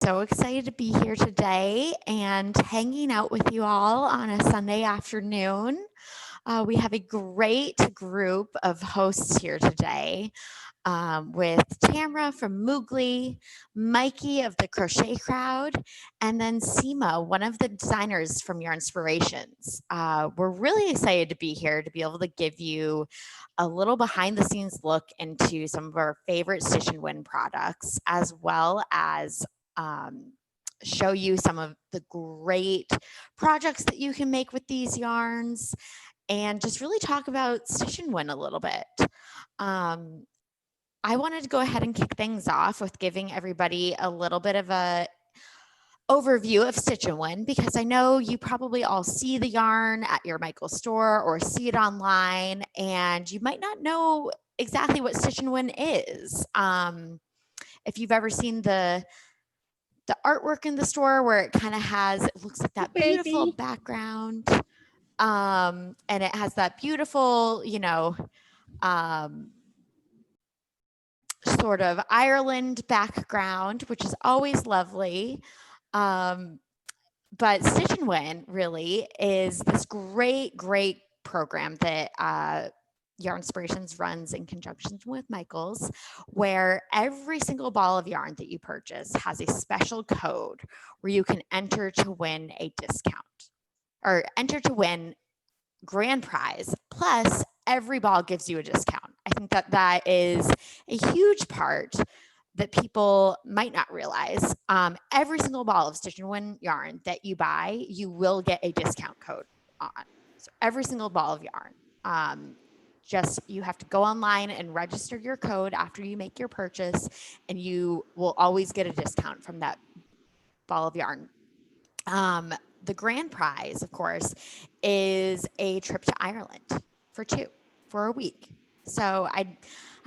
So excited to be here today and hanging out with you all on a Sunday afternoon. We have a great group of hosts here today with Tamara from Moogly, Mikey of the Crochet Crowd, and then Seema, one of the designers from Your Inspirations. We're really excited to be here to be able to give you a little behind the scenes look into some of our favorite Stitch and Win products, as well as show you some of the great projects that you can make with these yarns and just really talk about Stitch and Win a little bit. I wanted to go ahead and kick things off with giving everybody a little bit of a overview of Stitch and Win because I know you probably all see the yarn at your Michaels store or see it online, and you might not know exactly what Stitch and Win is. If you've ever seen the artwork in the store where it kind of has, it looks like that beautiful background, and it has that beautiful, sort of Ireland background, which is always lovely. But Stitch and Win really is this great program that Yarn Inspirations runs in conjunction with Michaels, where every single ball of yarn that you purchase has a special code where you can enter to win a discount or enter to win grand prize. Plus, every ball gives you a discount. I think that is a huge part that people might not realize. Every single ball of Stitch and Win yarn that you buy, you will get a discount code on. So every single ball of yarn. Just you have to go online and register your code after you make your purchase, and you will always get a discount from that ball of yarn. The grand prize, of course, is a trip to Ireland for a week. So I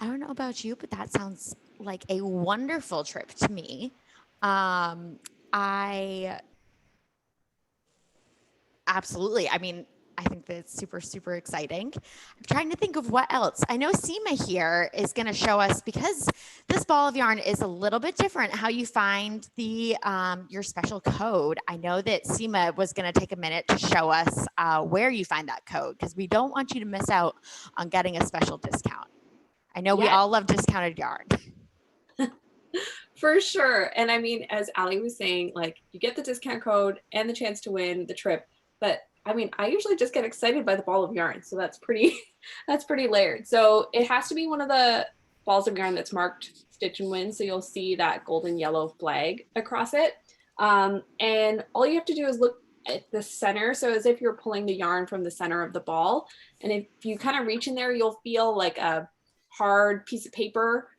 don't know about you, but that sounds like a wonderful trip to me. I absolutely. I think that it's super exciting. I'm trying to think of what else. I know Seema here is going to show us, because this ball of yarn is a little bit different, how you find the your special code. I know that Seema was going to take a minute to show us where you find that code, because we don't want you to miss out on getting a special discount. I know we all love discounted yarn. For sure. And I mean, as Ali was saying, like, you get the discount code and the chance to win the trip. But I mean, I usually just get excited by the ball of yarn. So that's pretty layered. So it has to be one of the balls of yarn that's marked Stitch and Win. So you'll see that golden yellow flag across it. And all you have to do is look at the center. So as if you're pulling the yarn from the center of the ball. And if you kind of reach in there, you'll feel like a hard piece of paper.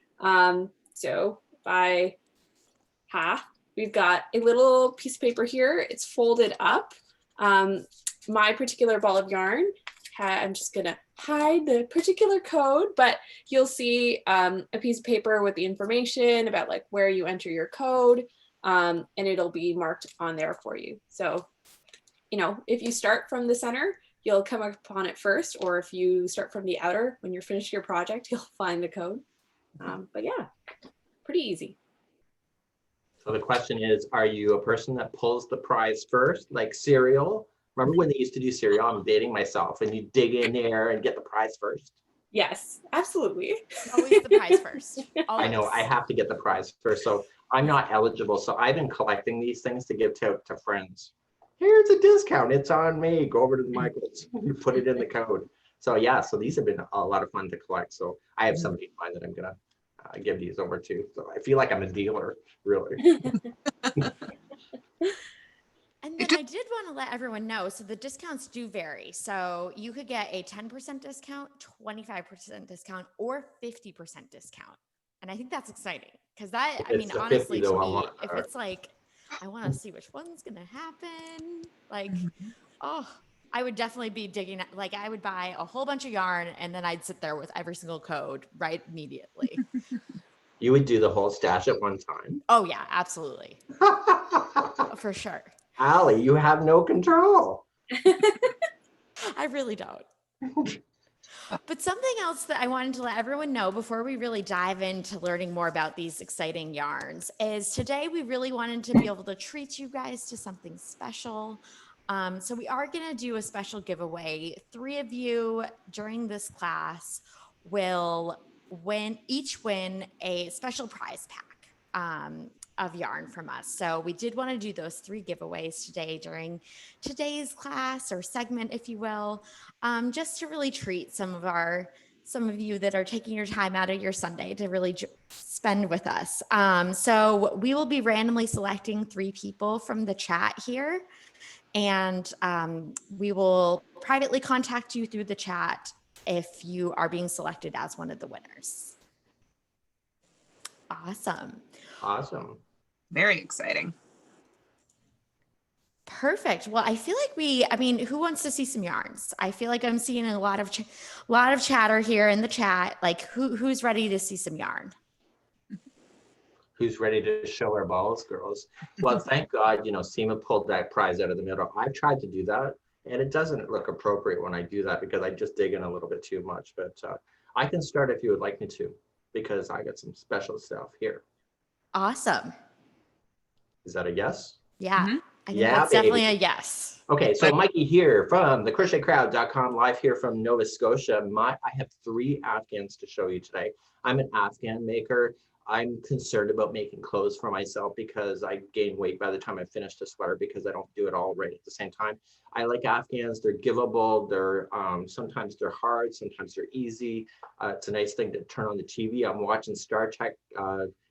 So by half, we've got a little piece of paper here. It's folded up. My particular ball of yarn, I'm just gonna hide the particular code, but you'll see a piece of paper with the information about like where you enter your code, and it'll be marked on there for you. So, if you start from the center, you'll come upon it first, or if you start from the outer, when you're finished your project, you'll find the code. But yeah, pretty easy. So the question is, are you a person that pulls the prize first, like cereal? Remember when they used to do cereal? I'm dating myself, and you dig in there and get the prize first? Yes, absolutely. Always the prize first. Always. I know, I have to get the prize first. So I'm not eligible. So I've been collecting these things to give to friends. Here's a discount. It's on me. Go over to the Michaels. You put it in the code. So yeah, so these have been a lot of fun to collect. So I have somebody in mind that I'm going to give these over to. So I feel like I'm a dealer, really. And then I did want to let everyone know, so the discounts do vary. So you could get a 10% discount, 25% discount, or 50% discount. And I think that's exciting because that, I mean, honestly, to me, if it's like, I want to see which one's going to happen, like, I would definitely be digging, like I would buy a whole bunch of yarn and then I'd sit there with every single code right immediately. You would do the whole stash at one time? Oh yeah, absolutely. For sure. Ali, you have no control. I really don't. But something else that I wanted to let everyone know before we really dive into learning more about these exciting yarns is today we really wanted to be able to treat you guys to something special. So we are going to do a special giveaway. 3 of you during this class will each win a special prize pack of yarn from us. So we did want to do those 3 giveaways today during today's class or segment, if you will, just to really treat some of you that are taking your time out of your Sunday to really spend with us. So we will be randomly selecting 3 people from the chat here, and we will privately contact you through the chat if you are being selected as one of the winners. Awesome. Awesome. Very exciting. Perfect. Well, I feel like who wants to see some yarns? I feel like I'm seeing a lot of chatter here in the chat. Like who's ready to see some yarn? Who's ready to show our balls, girls? Well, thank God, Seema pulled that prize out of the middle. I tried to do that, and it doesn't look appropriate when I do that because I just dig in a little bit too much. But I can start if you would like me to, because I got some special stuff here. Awesome. Is that a yes? Yeah. Mm-hmm. I think that's definitely a yes. Okay, so Mikey here from thecrochetcrowd.com, live here from Nova Scotia. I have 3 Afghans to show you today. I'm an Afghan maker. I'm concerned about making clothes for myself because I gain weight by the time I finish a sweater because I don't do it all right at the same time. I like Afghans. They're giveable. They're sometimes they're hard, sometimes they're easy. It's a nice thing to turn on the TV. I'm watching Star Trek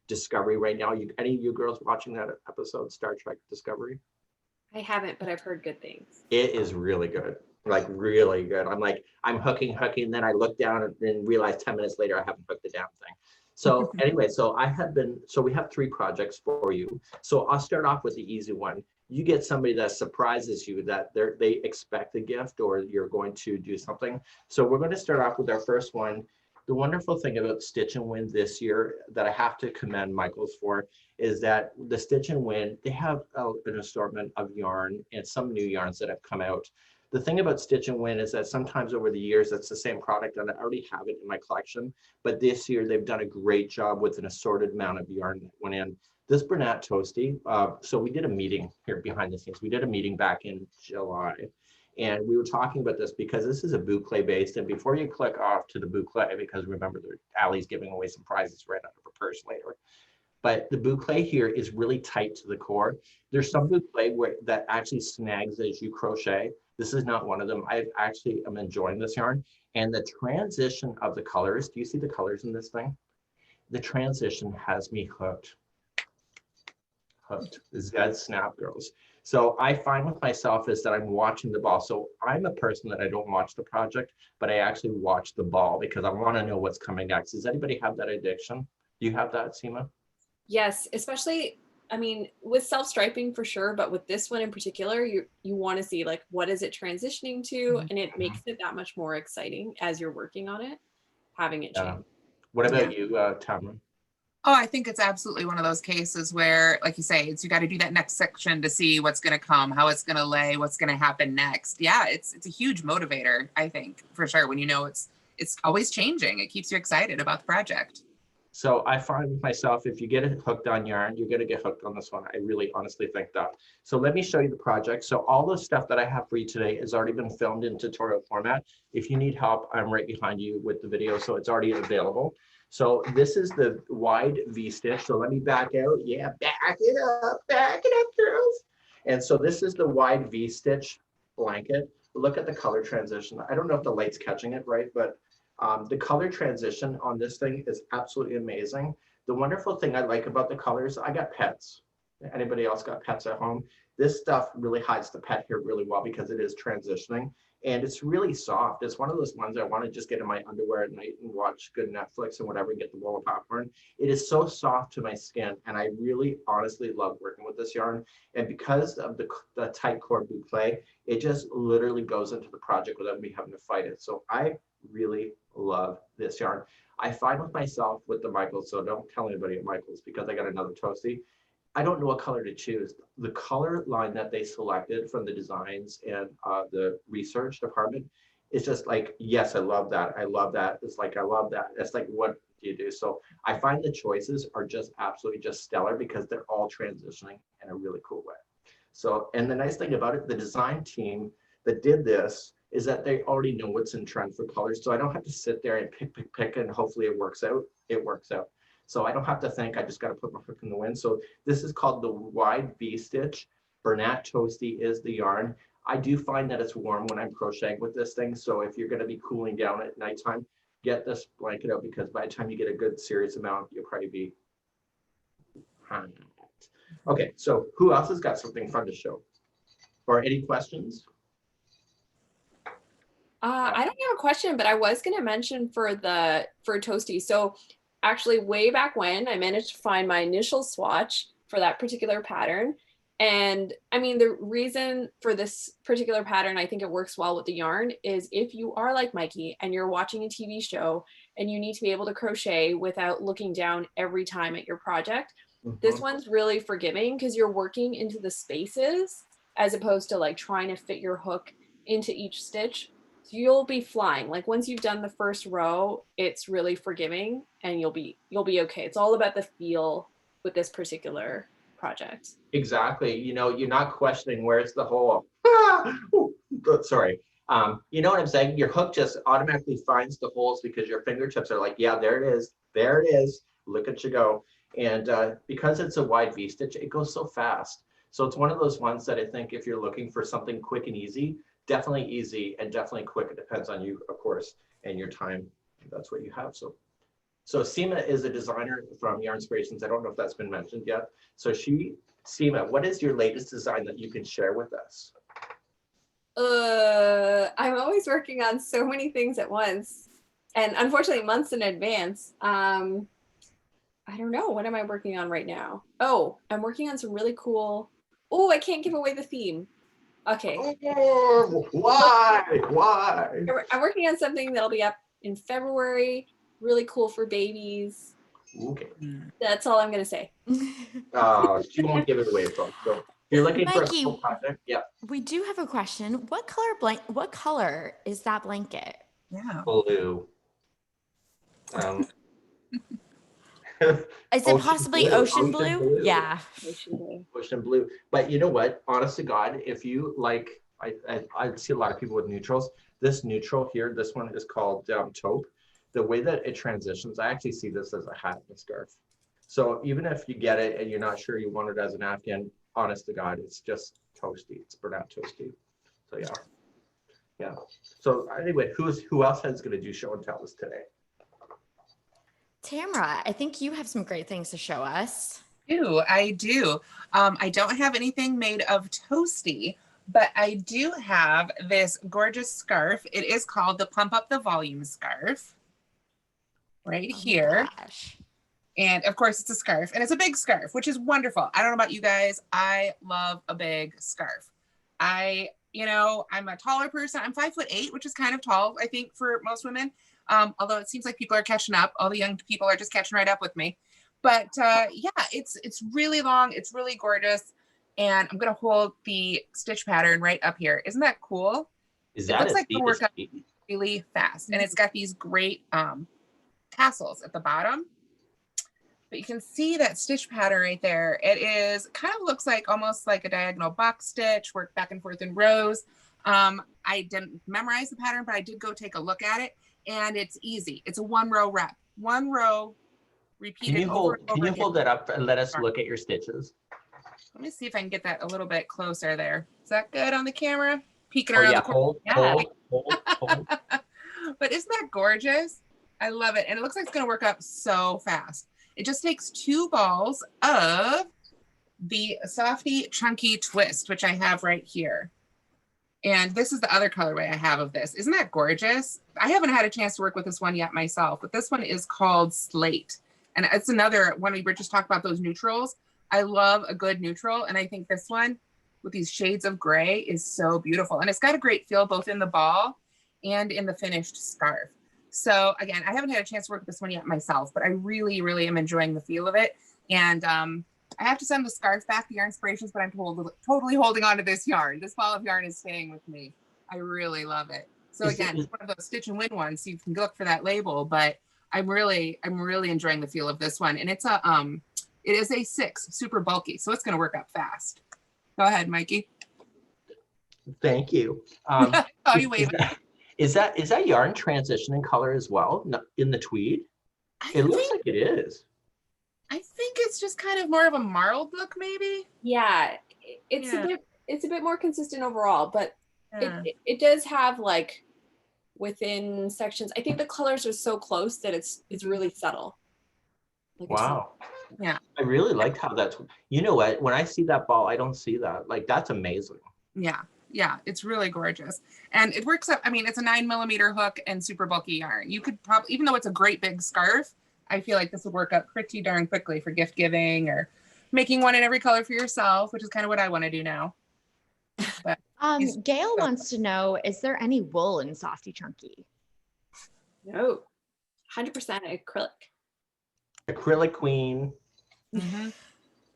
Discovery right now. Any of you girls watching that episode, Star Trek Discovery? I haven't, but I've heard good things. It is really good, like really good. I'm hooking, and then I look down and realize 10 minutes later I haven't hooked the damn thing. So anyway, we have 3 projects for you. So I'll start off with the easy one. You get somebody that surprises you that they expect a gift or you're going to do something. So we're going to start off with our first one. The wonderful thing about Stitch and Win this year that I have to commend Michaels for is that the Stitch and Win, they have an assortment of yarn and some new yarns that have come out. The thing about Stitch and Win is that sometimes over the years, it's the same product and I already have it in my collection. But this year, they've done a great job with an assorted amount of yarn that went in. This Bernat Toasty, so we did a meeting here behind the scenes. We did a meeting back in July. And we were talking about this because this is a boucle based. And before you click off to the boucle, because remember, Allie's giving away some prizes right out of her purse later. But the boucle here is really tight to the core. There's some boucle that actually snags as you crochet. This is not one of them. I actually am enjoying this yarn. And the transition of the colors, do you see the colors in this thing? The transition has me hooked. Zed snap, girls. So I find with myself is that I'm watching the ball. So I'm a person that I don't watch the project, but I actually watch the ball because I want to know what's coming next. Does anybody have that addiction? Do you have that, Seema? Yes, especially, I mean, with self-striping for sure, but with this one in particular, you want to see like, what is it transitioning to? And it makes it that much more exciting as you're working on it, having it change. What about you, Tamara? Oh, I think it's absolutely one of those cases where, like you say, you got to do that next section to see what's going to come, how it's going to lay, what's going to happen next. Yeah, it's a huge motivator, I think, for sure. When you know it's always changing, it keeps you excited about the project. So I find with myself, if you get hooked on yarn, you're going to get hooked on this one. I really honestly think that. So let me show you the project. So all the stuff that I have for you today has already been filmed in tutorial format. If you need help, I'm right behind you with the video, so it's already available. So this is the wide V-stitch. So let me back out. Yeah, back it up, girls. And so this is the wide V-stitch blanket. Look at the color transition. I don't know if the light's catching it right, but the color transition on this thing is absolutely amazing. The wonderful thing I like about the colors, I got pets. Anybody else got pets at home? This stuff really hides the pet here really well because it is transitioning. And it's really soft. It's one of those ones I want to just get in my underwear at night and watch good Netflix and whatever and get the bowl of popcorn. It is so soft to my skin. And I really honestly love working with this yarn. And because of the tight core boucle, it just literally goes into the project without me having to fight it. So I really love this yarn. I find with myself with the Michaels, so don't tell anybody at Michaels because I got another Toasty. I don't know what color to choose. The color line that they selected from the designs and the research department it's just like, yes, I love that. I love that. It's like, I love that. It's like, what do you do? So I find the choices are just absolutely just stellar because they're all transitioning in a really cool way. So, and the nice thing about it, the design team that did this is that they already know what's in trend for colors. So I don't have to sit there and pick, and hopefully it works out. It works out. So I don't have to think, I just got to put my hook in the wind. So this is called the wide V stitch. Bernat Toasty is the yarn. I do find that it's warm when I'm crocheting with this thing. So if you're going to be cooling down at nighttime, get this blanket out, because by the time you get a good serious amount, you'll probably be hot. Okay, so who else has got something fun to show? Or any questions? I don't have a question, but I was going to mention for Toasty. So actually way back when, I managed to find my initial swatch for that particular pattern. And I mean, the reason for this particular pattern, I think it works well with the yarn, is if you are like Mikey and you're watching a TV show and you need to be able to crochet without looking down every time at your project, this one's really forgiving because you're working into the spaces as opposed to like trying to fit your hook into each stitch. So you'll be flying. Like once you've done the first row, it's really forgiving and you'll be okay. It's all about the feel with this particular project. Exactly. You know, you're not questioning where's the hole. Sorry. You know what I'm saying? Your hook just automatically finds the holes because your fingertips are like, yeah, there it is. There it is. Look at you go. And because it's a wide V stitch, it goes so fast. So it's one of those ones that I think if you're looking for something quick and easy, definitely easy and definitely quick. It depends on you, of course, and your time. That's what you have. So Seema is a designer from Yarn Inspirations. I don't know if that's been mentioned yet. So Seema, what is your latest design that you can share with us? I'm always working on so many things at once, and unfortunately months in advance. I don't know. What am I working on right now? Oh, I'm working on some really cool. Oh, I can't give away the theme. Okay. Oh, why? Why? I'm working on something that'll be up in February. Really cool for babies. Okay. That's all I'm gonna say. She won't give it away, folks. So if you're looking Mikey, for a cool project, yeah. We do have a question. What color is that blanket? Yeah. Blue. Is it possibly ocean blue? Yeah. Ocean blue. But you know what? Honest to God, if you like, I see a lot of people with neutrals. This neutral here, this one is called taupe. The way that it transitions, I actually see this as a hat and a scarf. So even if you get it and you're not sure you want it as an Afghan, honest to God, it's just toasty. It's Bernat Toasty. So yeah. Yeah. So anyway, who else is going to do show and tell us today? Tamara, I think you have some great things to show us. I do. I don't have anything made of Toasty, but I do have this gorgeous scarf. It is called the Pump Up the Volume scarf right here. Gosh. And of course it's a scarf, and it's a big scarf, which is wonderful. I don't know about you guys. I love a big scarf. I'm a taller person. I'm 5'8", which is kind of tall, I think, for most women. Although it seems like people are catching up. All the young people are just catching right up with me. But yeah, it's really long. It's really gorgeous. And I'm going to hold the stitch pattern right up here. Isn't that cool? It looks like the work up really fast. And it's got these great tassels at the bottom. But you can see that stitch pattern right there. It is kind of looks like almost like a diagonal box stitch, worked back and forth in rows. I didn't memorize the pattern, but I did go take a look at it. And it's easy. It's a 1 row rep. 1 row, repeat it over and over Can you again. hold that up and let us look at your stitches? Let me see if I can get that a little bit closer there. Is that good on the camera? Peeking around the corner. Hold. But isn't that gorgeous? I love it. And it looks like it's going to work up so fast. It just takes 2 balls of the Softie Chunky Twist, which I have right here. And this is the other colorway I have of this. Isn't that gorgeous? I haven't had a chance to work with this one yet myself, but this one is called Slate. And it's another one we were just talking about, those neutrals. I love a good neutral. And I think this one with these shades of gray is so beautiful. And it's got a great feel both in the ball and in the finished scarf. So again, I haven't had a chance to work with this one yet myself, but I really, really am enjoying the feel of it. And I have to send the scarf back to Yarn Inspirations, but I'm totally holding on to this yarn. This ball of yarn is staying with me. I really love it. So again, it's one of those stitch and win ones. So you can look for that label, but I'm really enjoying the feel of this one. And it's it is a 6, super bulky, so it's going to work up fast. Go ahead, Mikey. Thank you. Oh, you wait. Is that yarn transitioning color as well in the tweed? It looks like it is. I think it's just kind of more of a marled look, maybe. Yeah, it's a bit more consistent overall, but it does have like within sections. I think the colors are so close that it's really subtle. Like wow. Yeah. I really liked how that's, you know what, when I see that ball, I don't see that. Like, that's amazing. Yeah. Yeah. It's really gorgeous. And it works up. I mean, it's a 9mm hook and super bulky yarn. You could probably, even though it's a great big scarf, I feel like this would work up pretty darn quickly for gift giving or making one in every color for yourself, which is kind of what I want to do now. But Gail wants to know, is there any wool in Softie Chunky? No, 100% acrylic. Acrylic queen. 100%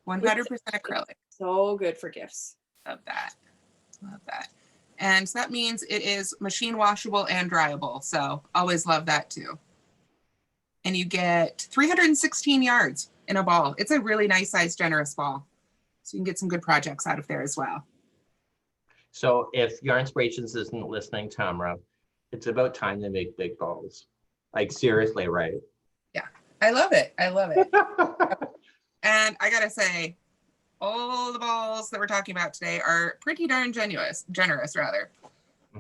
acrylic. So good for gifts. Love that. Love that. And so that means it is machine washable and dryable. So always love that too. And you get 316 yards in a ball. It's a really nice size, generous ball. So you can get some good projects out of there as well. So if Yarn Inspirations isn't listening, Tamara, it's about time they make big balls. Like, seriously, right? Yeah, I love it. I love it. And I gotta say, all the balls that we're talking about today are pretty darn generous rather.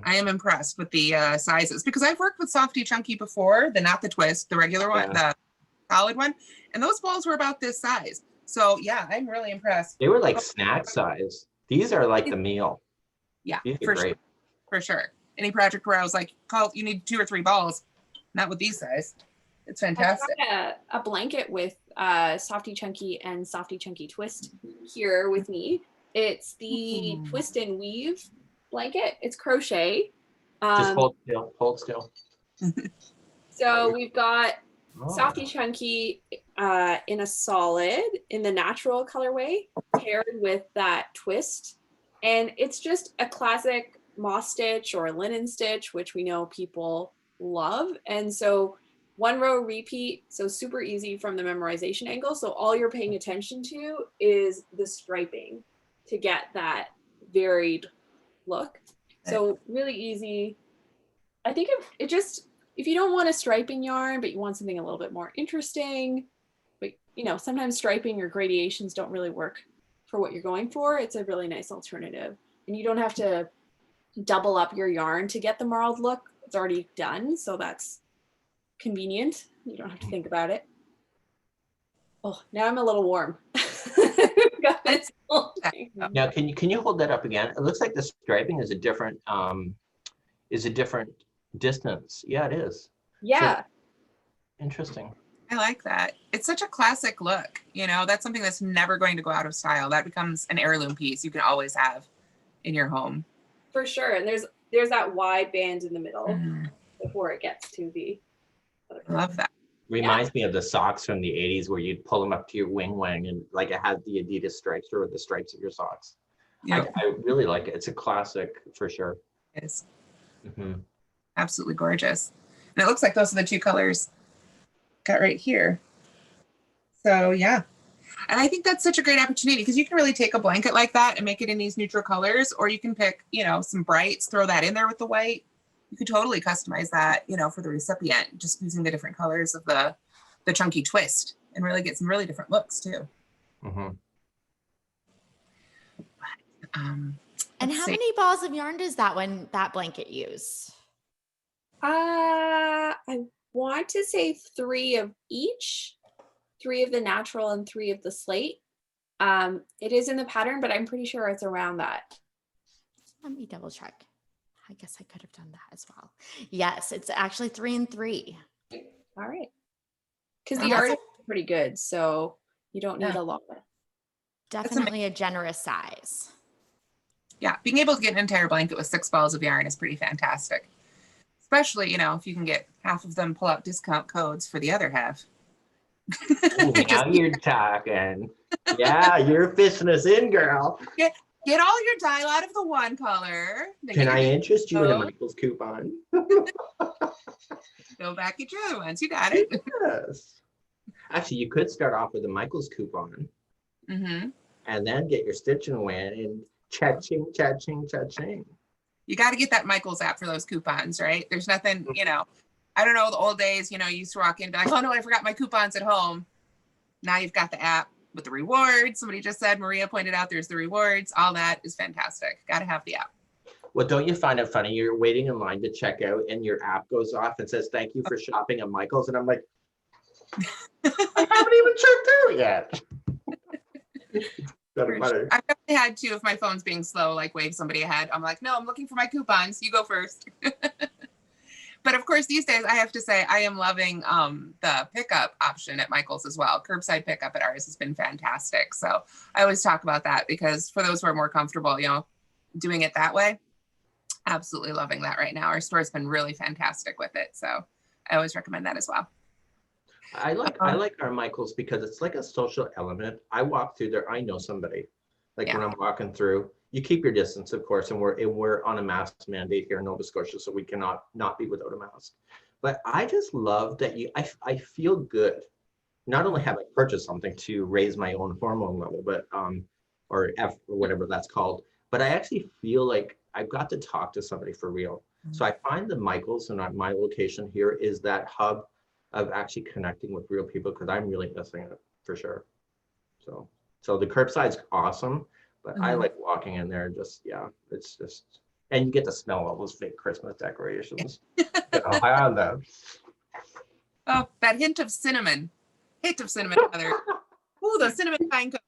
I am impressed with the sizes because I've worked with Softie Chunky before, not the twist, the regular one, the solid one, and those balls were about this size. So yeah, I'm really impressed. They were like snack size. These are like the meal. Yeah, for sure. For sure. Any project where I was like, you need 2 or 3 balls, not with these size. It's fantastic. I've got a blanket with Softie Chunky and Softie Chunky Twist here with me. It's the Twist and Weave blanket. It's crochet. Just hold still. So we've got Softie Chunky in a solid, in the natural colorway, paired with that twist. And it's just a classic moss stitch or linen stitch, which we know people love. And so 1 row repeat, so super easy from the memorization angle. So all you're paying attention to is the striping to get that varied look. So really easy. I think if you don't want a striping yarn, but you want something a little bit more interesting, but sometimes striping or gradations don't really work for what you're going for, it's a really nice alternative. And you don't have to double up your yarn to get the marled look. It's already done, so that's convenient. You don't have to think about it. Oh, now I'm a little warm. Got this whole thing. Now, can you hold that up again? It looks like the striping is a different distance. Yeah, it is. Yeah. So, interesting. I like that. It's such a classic look. That's something that's never going to go out of style. That becomes an heirloom piece you can always have in your home. For sure. And there's that wide band in the middle before it gets to the other I love that. Reminds me of the socks from the 80s where you'd pull them up to your wing and like it had the Adidas stripes or the stripes of your socks. Yeah. I really like it. It's a classic for sure. It is. Absolutely gorgeous. And it looks like those are the 2 colors got right here. So yeah. And I think that's such a great opportunity because you can really take a blanket like that and make it in these neutral colors, or you can pick, some brights, throw that in there with the white. You could totally customize that, for the recipient, just using the different colors of the chunky twist and really get some really different looks too. And how many balls of yarn does that blanket use? I want to say 3 of each, 3 of the natural and 3 of the slate. It is in the pattern, but I'm pretty sure it's around that. Let me double check. I guess I could have done that as well. Yes, it's actually 3 and 3. All right. Because the art is pretty good, so you don't need a lot. Definitely a generous size. Yeah, being able to get an entire blanket with 6 balls of yarn is pretty fantastic. Especially, if you can get half of them, pull out discount codes for the other half. Ooh, now you're talking. Yeah, you're fishing us in, girl. Get all your dye out of the one color. Then Can get I your interest you in a Oh. Michael's coupon? go back at your other ones. You got it. Yes. Actually, you could start off with a Michael's coupon Mm-hmm. and then get your stitching win and cha-ching, cha-ching, cha-ching. You got to get that Michaels app for those coupons, right? There's nothing, I don't know, the old days, you used to walk in and be like, oh no, I forgot my coupons at home. Now you've got the app with the rewards. Somebody just said, Maria pointed out there's the rewards. All that is fantastic. Got to have the app. Well, don't you find it funny? You're waiting in line to check out and your app goes off and says, thank you for shopping at Michael's. And I'm like, I haven't even checked out yet. Sure. I definitely had to, if my phone's being slow, like wave somebody ahead. I'm like, no, I'm looking for my coupons. You go first. But of course, these days, I have to say, I am loving the pickup option at Michael's as well. Curbside pickup at ours has been fantastic. So I always talk about that because for those who are more comfortable, doing it that way, absolutely loving that right now. Our store's been really fantastic with it. So I always recommend that as well. I like our Michael's because it's like a social element. I walk through there, I know somebody. Like when I'm walking through, you keep your distance, of course, and we're on a mask mandate here in Nova Scotia, so we cannot not be without a mask. But I just love that I feel good. Not only have I purchased something to raise my own hormone level, but or whatever that's called, but I actually feel like I've got to talk to somebody for real. So I find the Michael's and my location here is that hub of actually connecting with real people because I'm really missing it for sure. So the curbside's awesome, but I like walking in there. It's just, and you get to smell all those fake Christmas decorations. I know. Oh, that hint of cinnamon, Heather. Ooh, the cinnamon pine cone.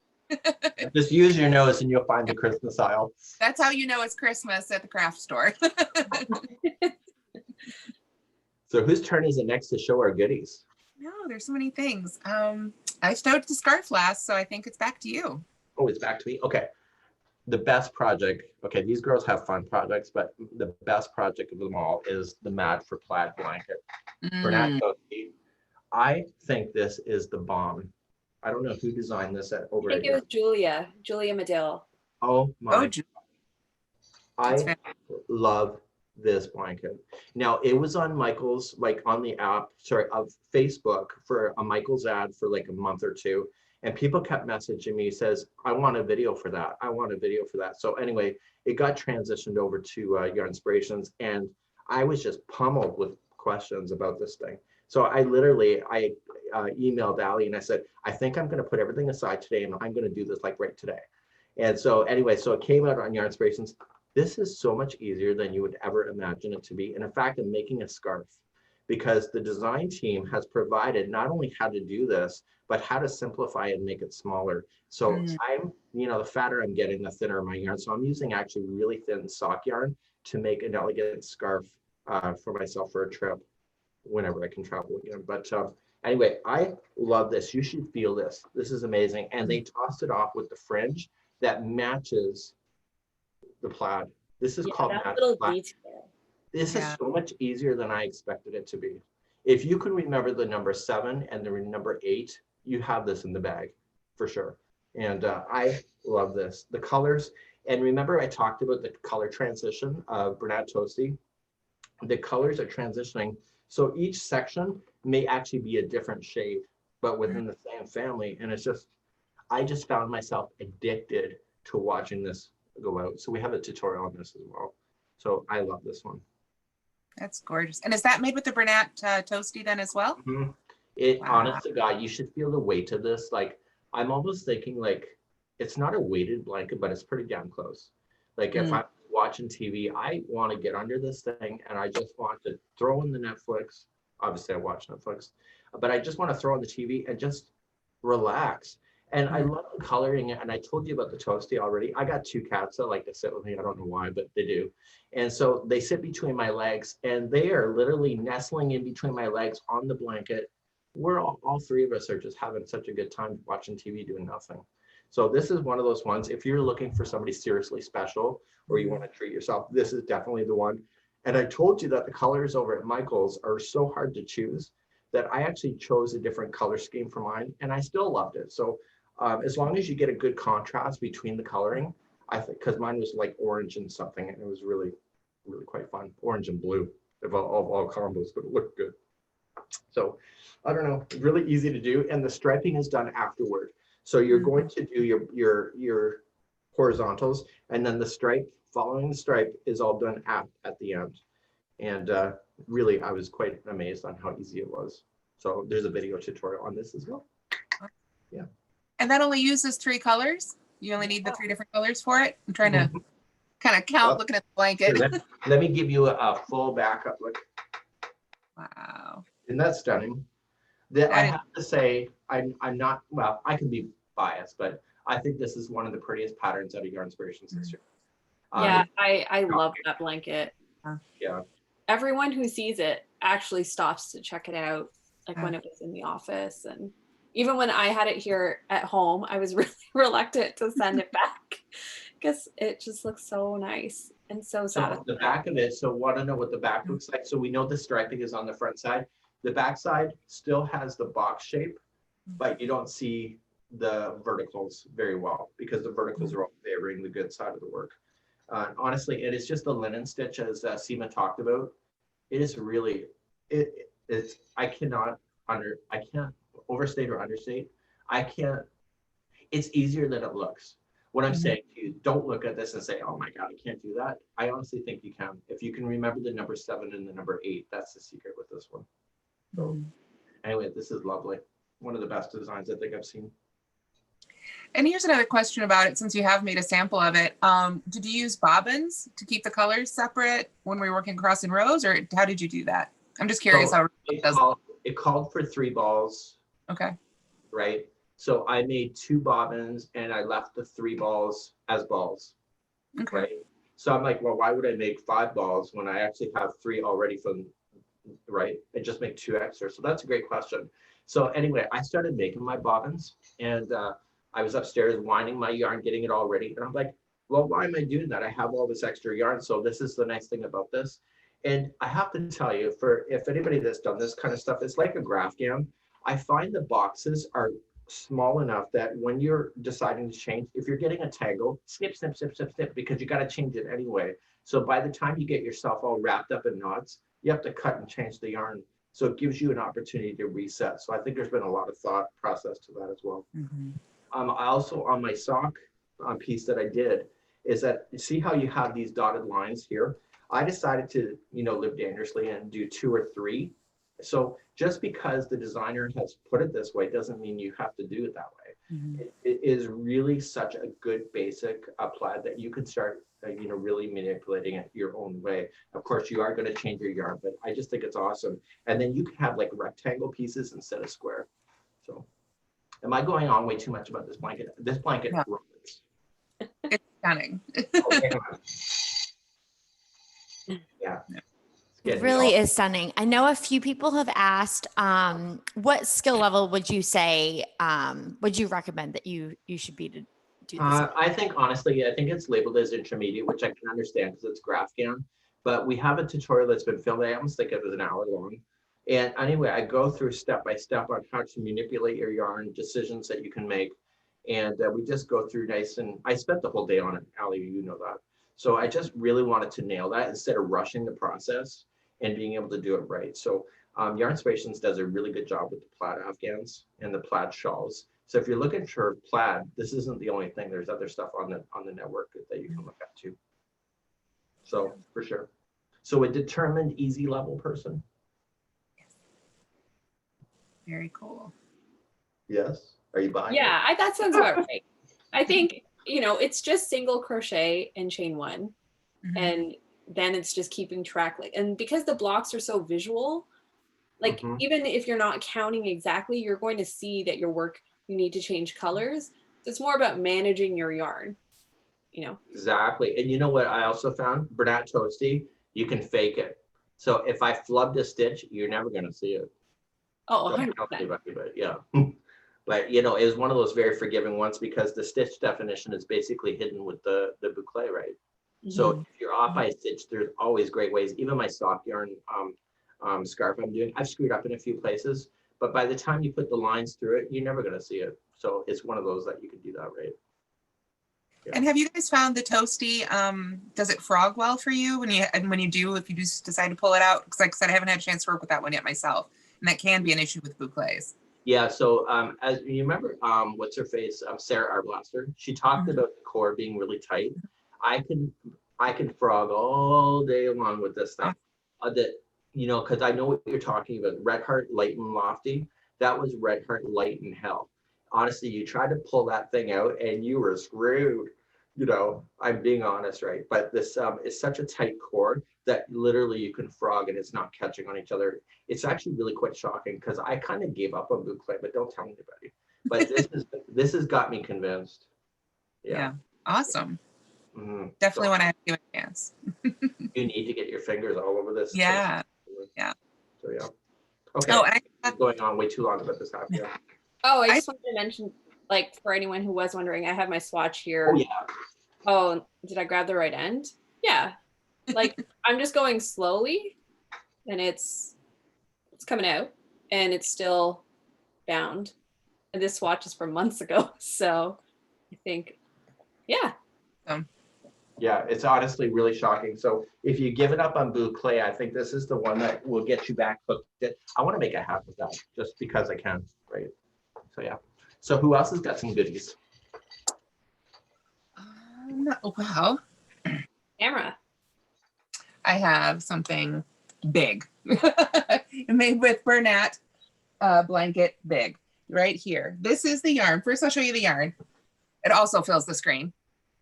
Just use your nose and you'll find the Christmas aisle. That's how you know it's Christmas at the craft store. So whose turn is it next to show our goodies? No, there's so many things. I stowed the scarf last, so I think it's back to you. Oh, it's back to me. Okay. The best project. Okay, these girls have fun projects, but the best project of them all is the Mad for Plaid blanket. Bernat Stich. I think this is the bomb. I don't know who designed this over. I think it was Julia Medill. Oh my! I love this blanket. Now it was on Michael's, like on the app, of Facebook for a Michael's ad for like a month or two. And people kept messaging me, says, I want a video for that. I want a video for that. So anyway, it got transitioned over to Yarn Inspirations. And I was just pummeled with questions about this thing. So I emailed Ali and I said, I think I'm going to put everything aside today and I'm going to do this like right today. And so anyway, so it came out on Yarn Inspirations. This is so much easier than you would ever imagine it to be. And in fact, I'm making a scarf because the design team has provided not only how to do this, but how to simplify it and make it smaller. So I'm, the fatter I'm getting, the thinner my yarn. So I'm using actually really thin sock yarn to make an elegant scarf for myself for a trip whenever I can travel again. But anyway, I love this. You should feel this. This is amazing. And they tossed it off with the fringe that matches the plaid. This is called Mad Plaid. This is so much easier than I expected it to be. If you can remember the number 7 and the number 8, you have this in the bag for sure. And I love this. The colors, and remember I talked about the color transition of Bernat Stich. The colors are transitioning. So each section may actually be a different shade, but within the same family. And it's just, I just found myself addicted to watching this go out. So we have a tutorial on this as well. So I love this one. That's gorgeous. And is that made with the Bernat Stich then as well? Honest to God, you should feel the weight of this. Like, I'm almost thinking like, it's not a weighted blanket, but it's pretty damn close. Like if I'm watching TV, I want to get under this thing and I just want to throw in the Netflix. Obviously I watch Netflix, but I just want to throw on the TV and just relax. And I love the coloring, and I told you about the Softie already. I got 2 cats that like to sit with me. I don't know why, but they do. And so they sit between my legs, and they are literally nestling in between my legs on the blanket. We're all 3 of us are just having such a good time watching TV doing nothing. So this is one of those ones, if you're looking for somebody seriously special or you want to treat yourself, this is definitely the one. And I told you that the colors over at Michael's are so hard to choose that I actually chose a different color scheme for mine, and I still loved it. So as long as you get a good contrast between the coloring, I think because mine was like orange and something, and it was really, really quite fun. Orange and blue of all combos, but it looked good. So I don't know, really easy to do, and the striping is done afterward. So you're going to do your horizontals, and then the stripe following the stripe is all done at the end. And really, I was quite amazed on how easy it was. So there's a video tutorial on this as well. Yeah. And that only uses 3 colors? You only need the 3 different colors for it? I'm trying to kind of count looking at the blanket. Let me give you a full backup look. Wow. Isn't that stunning? I have to say, I'm not, well, I can be biased, but I think this is one of the prettiest patterns out of Yarn Inspirations this year. Yeah, I love that blanket. Yeah. Everyone who sees it actually stops to check it out, like when it was in the office. And even when I had it here at home, I was really reluctant to send it back because it just looks so nice and so satisfying. So the back of it, so want to know what the back looks like? So we know the striping is on the front side. The back side still has the box shape, but you don't see the verticals very well because the verticals are all favoring the good side of the work. Honestly, it is just a linen stitch, as Seema talked about. It is really, I can't overstate or understate. It's easier than it looks. What I'm saying to you, don't look at this and say, oh my God, I can't do that. I honestly think you can. If you can remember the number 7 and the number 8, that's the secret with this one. So anyway, this is lovely. One of the best designs I think I've seen. And here's another question about it, since you have made a sample of it. Did you use bobbins to keep the colors separate when we were working cross and rows, or how did you do that? I'm just curious how it does. It called for 3 balls. Okay. Right. So I made 2 bobbins and I left the 3 balls as balls. Okay. Right. So I'm like, well, why would I make 5 balls when I actually have 3 already from, right? And just make 2 extra. So that's a great question. So anyway, I started making my bobbins, and I was upstairs winding my yarn, getting it all ready. And I'm like, well, why am I doing that? I have all this extra yarn. So this is the nice thing about this. And I have to tell you, if anybody that's done this kind of stuff, it's like a graph gown. I find the boxes are small enough that when you're deciding to change, if you're getting a tangle, snip, snip, snip, snip, snip, because you got to change it anyway. So by the time you get yourself all wrapped up in knots, you have to cut and change the yarn. So it gives you an opportunity to reset. So I think there's been a lot of thought process to that as well. I also, on my sock piece that I did, is that you see how you have these dotted lines here? I decided to, live dangerously and do 2 or 3. So just because the designer has put it this way doesn't mean you have to do it that way. It is really such a good basic plaid that you can start, really manipulating it your own way. Of course, you are going to change your yarn, but I just think it's awesome. And then you can have like rectangle pieces instead of square. So am I going on way too much about this blanket? This blanket runs. It's stunning. Yeah. It really is stunning. I know a few people have asked, what skill level would you say, would you recommend that you should be to do this? I think, honestly, I think it's labeled as intermediate, which I can understand because it's graph gown. But we have a tutorial that's been filmed. I almost think it was an hour long. And anyway, I go through step by step on how to manipulate your yarn, decisions that you can make. And we just go through nice, and I spent the whole day on it, Allie, you know that. So I just really wanted to nail that instead of rushing the process and being able to do it right. So Yarn Inspirations does a really good job with the plaid afghans and the plaid shawls. So if you're looking for plaid, this isn't the only thing. There's other stuff on the network that you can look at too. So for sure. So a determined easy level person. Very cool. Yes. Are you buying? Yeah, that sounds about right. I think, it's just single crochet and chain 1. And then it's just keeping track. And because the blocks are so visual, even if you're not counting exactly, you're going to see that your work, you need to change colors. So it's more about managing your yarn, Exactly. And you know what I also found? Bernat Stich, you can fake it. So if I flubbed a stitch, you're never going to see it. Oh, 100%. But yeah. But it was one of those very forgiving ones because the stitch definition is basically hidden with the boucle, right? So if you're off by a stitch, there's always great ways. Even my soft yarn scarf I'm doing, I've screwed up in a few places, but by the time you put the lines through it, you're never going to see it. So it's one of those that you can do that, right? And have you guys found the toasty? Does it frog well for you when you if you just decide to pull it out? Because like I said, I haven't had a chance to work with that one yet myself, and that can be an issue with bouclés. Yeah, so as you remember, what's her face, Sarah Arblaster, she talked about the core being really tight. I can frog all day long with this thing. Because I know what you're talking about. Red Heart, Light and Lofty. That was Red Heart, Light and Hell. Honestly, you tried to pull that thing out and you were screwed. I'm being honest, right? But this is such a tight cord that literally you can frog and it's not catching on each other. It's actually really quite shocking because I kind of gave up on boucle, but don't tell anybody. But this has got me convinced. Yeah. Awesome. Mm-hmm. Definitely want to give it a chance. You need to get your fingers all over this. Yeah. Yeah. So yeah. Okay. Oh, and I'm going on way too long about this half. Yeah. Oh, I just wanted to mention, like, for anyone who was wondering, I have my swatch here. Oh yeah. Oh, did I grab the right end? Yeah. Like, I'm just going slowly and it's coming out and it's still bound. And this swatch is from months ago. So I think, yeah. Yeah, it's honestly really shocking. So if you give it up on boucle, I think this is the one that will get you back hooked. I want to make a half of that just because I can, right? So yeah. So who else has got some goodies? Well, Camera. I have something big made with Bernat blanket big right here. This is the yarn. First, I'll show you the yarn. It also fills the screen.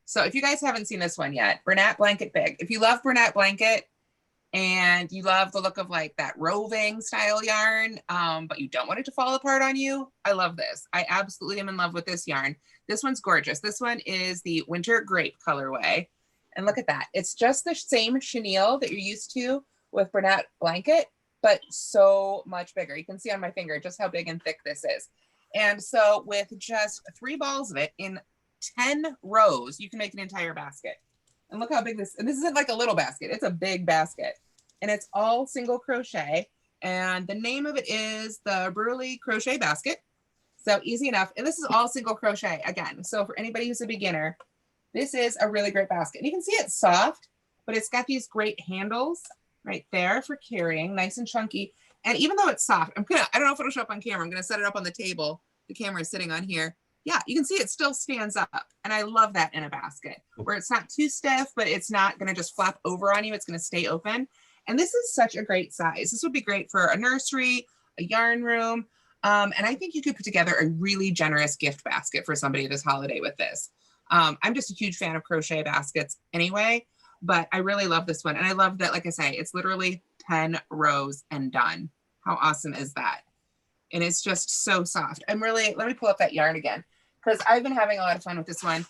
So if you guys haven't seen this one yet, Bernat blanket big. If you love Bernat blanket and you love the look of like that roving style yarn, but you don't want it to fall apart on you, I love this. I absolutely am in love with this yarn. This one's gorgeous. This one is the Winter Grape colorway. And look at that. It's just the same chenille that you're used to with Bernat blanket, but so much bigger. You can see on my finger just how big and thick this is. And so with just 3 balls of it in 10 rows, you can make an entire basket. And look how big this, and this isn't like a little basket, it's a big basket. And it's all single crochet. And the name of it is the Brulee crochet basket. So easy enough. And this is all single crochet again. So for anybody who's a beginner, this is a really great basket. And you can see it's soft, but it's got these great handles right there for carrying, nice and chunky. And even though it's soft, I don't know if it'll show up on camera. I'm gonna set it up on the table. The camera is sitting on here. Yeah, you can see it still stands up. And I love that in a basket where it's not too stiff, but it's not gonna just flap over on you. It's gonna stay open. And this is such a great size. This would be great for a nursery, a yarn room. And I think you could put together a really generous gift basket for somebody this holiday with this. I'm just a huge fan of crochet baskets anyway, but I really love this one. And I love that, like I say, it's literally 10 rows and done. How awesome is that? And it's just so soft. Let me pull up that yarn again, because I've been having a lot of fun with this one.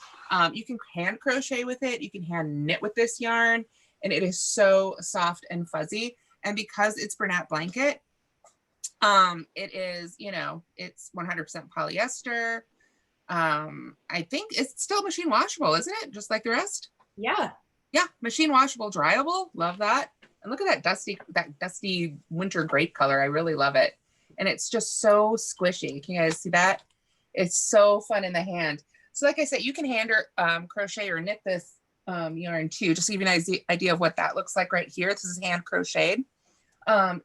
You can hand crochet with it. You can hand knit with this yarn, and it is so soft and fuzzy. And because it's Bernat blanket, it is, it's 100% polyester. I think it's still machine washable, isn't it? Just like the rest? Yeah. Yeah, machine washable, dryable. Love that. And look at that dusty winter grape color. I really love it. And it's just so squishy. Can you guys see that? It's so fun in the hand. So like I said, you can hand crochet or knit this yarn too, just to give you an idea of what that looks like right here. This is hand crocheted.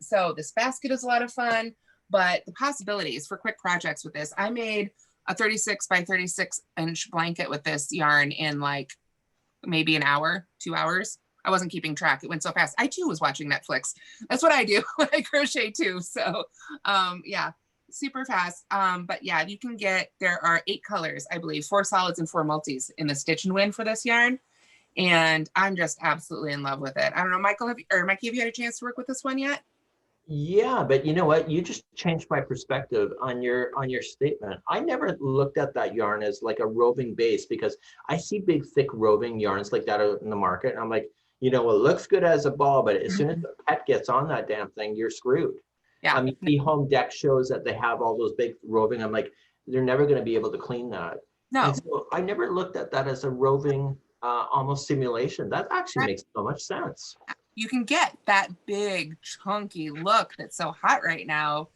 So this basket is a lot of fun, but the possibilities for quick projects with this, I made a 36 by 36 inch blanket with this yarn in like maybe an hour, 2 hours. I wasn't keeping track. It went so fast. I too was watching Netflix. That's what I do when I crochet too. So yeah, super fast. But yeah, you can there are 8 colors, I believe, 4 solids and 4 multis in the Stitch and Win for this yarn. And I'm just absolutely in love with it. I don't know, Mikey, have you had a chance to work with this one yet? Yeah, but you know what? You just changed my perspective on your statement. I never looked at that yarn as like a roving base, because I see big, thick roving yarns like that out in the market. And I'm like, it looks good as a ball, but as soon as the pet gets on that damn thing, you're screwed. Yeah. You see home deck shows that they have all those big roving. I'm like, they're never going to be able to clean that. No. And so I never looked at that as a roving almost simulation. That actually makes so much sense. You can get that big chunky look that's so hot right now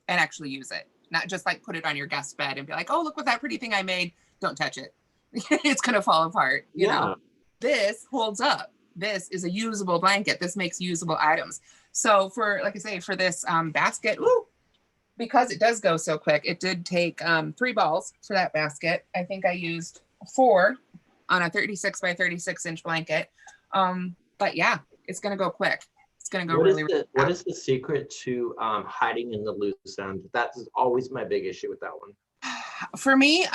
and actually use it. Not just like put it on your guest bed and be like, oh, look what that pretty thing I made. Don't touch it. it's going to fall apart, you Yeah. know. This holds up. This is a usable blanket. This makes usable items. So for, like I say, for this basket, because it does go so quick, it did take 3 balls for that basket. I think I used 4 on a 36 by 36 inch blanket. But yeah, it's going to go quick. It's going to go really What fast. is the secret to hiding in the loose end? That's always my big issue with that one. For me,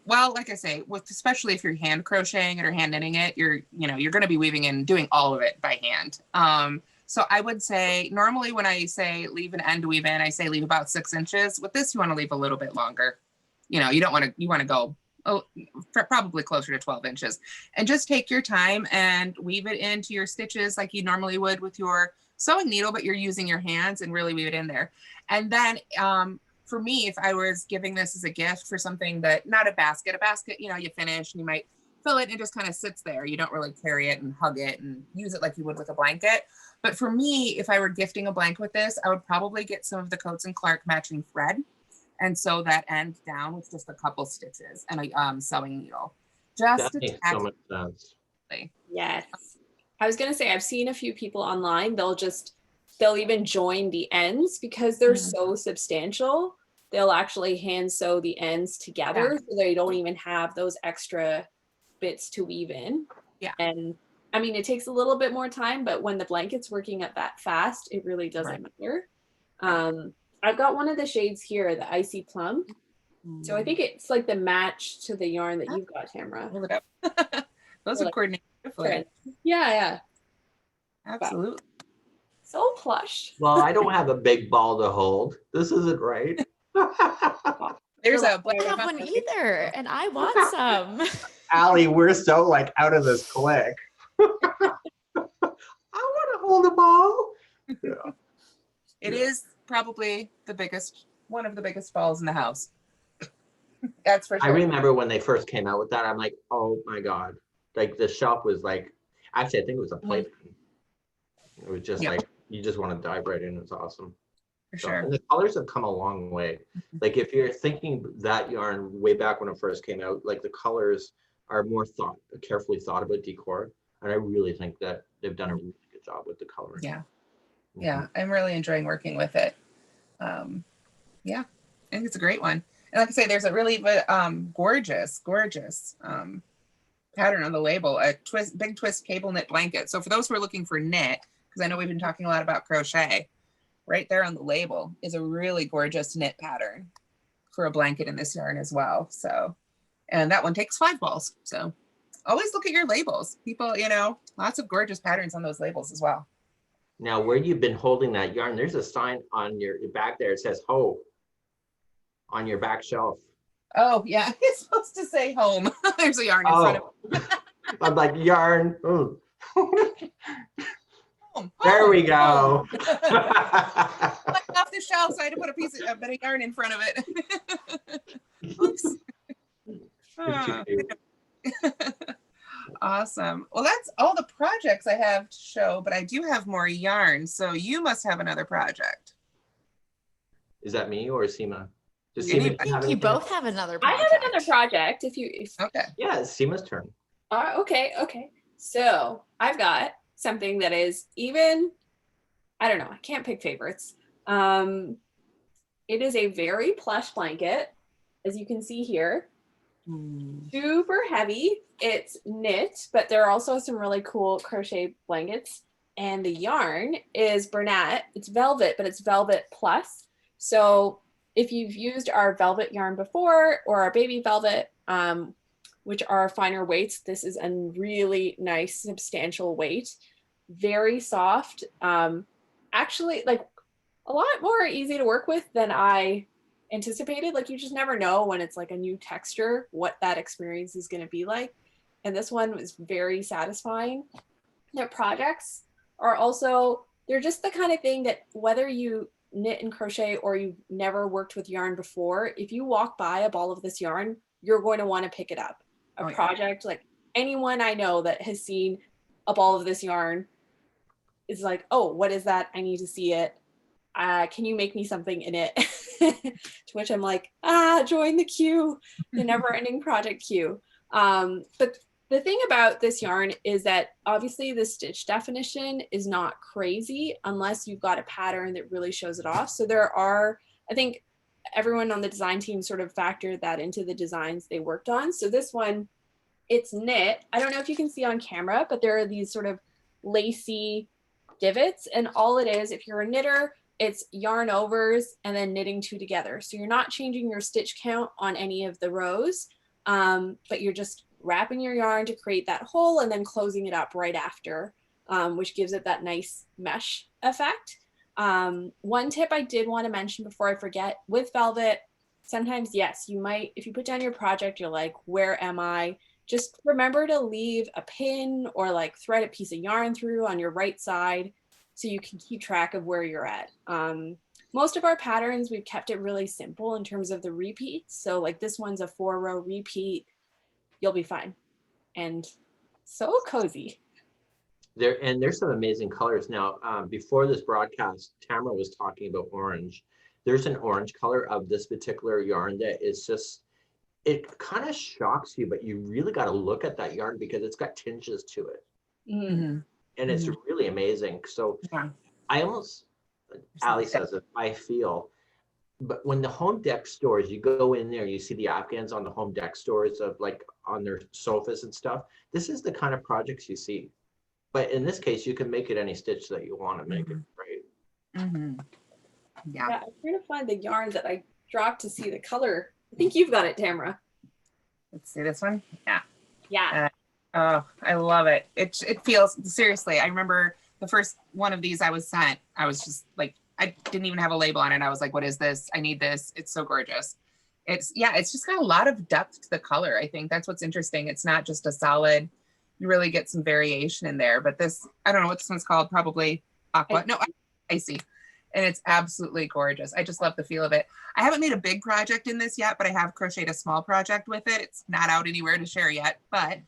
well, like I say, especially if you're hand crocheting it or hand knitting it, you're going to be weaving and doing all of it by hand. So I would say normally when I say leave an end to weave in, I say leave about 6 inches. With this, you want to leave a little bit longer. You know, you want to go probably closer to 12 inches, and just take your time and weave it into your stitches like you normally would with your sewing needle, but you're using your hands and really weave it in there. And then, for me, if I was giving this as a gift for something that, not a basket, you know, you finish and you might fill it and it just kind of sits there. You don't really carry it and hug it and use it like you would with a blanket. But for me, if I were gifting a blanket with this, I would probably get some of the Coats and Clark matching thread and sew that end down with just a couple stitches and a sewing needle. Just That makes so much sense. Yes. I was going to say, I've seen a few people online, they'll even join the ends because they're so substantial. They'll actually hand sew the ends together so they don't even have those extra bits to weave in. Yeah. And I mean, it takes a little bit more time, but when the blanket's working at that fast, it really doesn't matter. I've got one of the shades here, the Icy Plum. So I think it's like the match to the yarn that you've got, Tamara. Hold it up. Those are coordinated beautifully. Yeah. Absolutely. So plush. Well, I don't have a big ball to hold. This isn't right. There's I don't have one either, and I want some. Allie, we're so like out of this clique. I want to hold a ball. Yeah. It is probably one of the biggest balls in the house. That's for sure. I remember when they first came out with that, I'm like, oh my God. Like the shelf was like, actually, I think it was a playpen. It was just like, you just want to dive right in. It's awesome. For sure. And the colors have come a long way. Like if you're thinking that yarn way back when it first came out, like the colors are more carefully thought about decor. And I really think that they've done a really good job with the coloring. Yeah. Yeah. I'm really enjoying working with it. Yeah, I think it's a great one. And like I say, there's a really gorgeous pattern on the label, a big twist cable knit blanket. So for those who are looking for knit, because I know we've been talking a lot about crochet, right there on the label is a really gorgeous knit pattern for a blanket in this yarn as well. So, and that one takes 5 balls. So always look at your labels. People, lots of gorgeous patterns on those labels as well. Now, where you've been holding that yarn, there's a sign on your back there. It says "Ho" on your back shelf. Oh yeah, it's supposed to say home. There's a yarn in front of it. I'm like, yarn. Home. There we go. Like off the shelf, so I had to put a bit of yarn in front of it. Oops. Awesome. Well, that's all the projects I have to show, but I do have more yarn. So you must have another project. Is that me or Seema? Does I Seema think you both have another project. I have another project. Okay. Yeah, it's Seema's turn. Okay. So I've got something that is even, I don't know, I can't pick favorites. It is a very plush blanket, as you can see here. Super heavy. It's knit, but there are also some really cool crochet blankets. And the yarn is Bernat. It's velvet, but it's velvet plus. So if you've used our velvet yarn before or our baby velvet, which are finer weights, this is a really nice, substantial weight. Very soft. Actually, like a lot more easy to work with than I anticipated. Like you just never know when it's like a new texture, what that experience is going to be like. And this one was very satisfying. Their projects are also, they're just the kind of thing that whether you knit and crochet or you've never worked with yarn before, if you walk by a ball of this yarn, you're going to want to pick it up. A project, like anyone I know that has seen a ball of this yarn is like, oh, what is that? I need to see it. Can you make me something in it? To which I'm like, join the queue, the never ending project queue. But the thing about this yarn is that obviously the stitch definition is not crazy unless you've got a pattern that really shows it off. So there are, I think everyone on the design team sort of factored that into the designs they worked on. So this one, it's knit. I don't know if you can see on camera, but there are these sort of lacy divots, and all it is, if you're a knitter, it's yarn overs and then knitting two together. So you're not changing your stitch count on any of the rows, but you're just wrapping your yarn to create that hole and then closing it up right after, which gives it that nice mesh effect. One tip I did want to mention before I forget, with velvet, sometimes, yes, you might, if you put down your project, you're like, where am I? Just remember to leave a pin or like thread a piece of yarn through on your right side so you can keep track of where you're at. Most of our patterns, we've kept it really simple in terms of the repeats. So like this one's a 4-row repeat. You'll be fine. And so cozy. There's some amazing colors. Now, before this broadcast, Tamara was talking about orange. There's an orange color of this particular yarn that is just, it kind of shocks you, but you really got to look at that yarn because it's got tinges to it. Mm-hmm. And it's really amazing. So I almost, Ali says it, I feel, but when the home deck stores, you go in there, you see the Afghans on the home deck stores of like on their sofas and stuff. This is the kind of projects you see. But in this case, you can make it any stitch that you want to make it, right? Mm-hmm. Yeah. I'm trying to find the yarn that I dropped to see the color. I think you've got it, Tamara. Let's see this one. Yeah. Yeah. Oh, I love it. It feels, seriously, I remember the first one of these I was sent, I was just like, I didn't even have a label on it. I was like, what is this? I need this. It's so gorgeous. It's just got a lot of depth to the color. I think that's what's interesting. It's not just a solid, you really get some variation in there. But this, I don't know what this one's called, probably aqua. No, icy. And it's absolutely gorgeous. I just love the feel of it. I haven't made a big project in this yet, but I have crocheted a small project with it. It's not out anywhere to share yet, but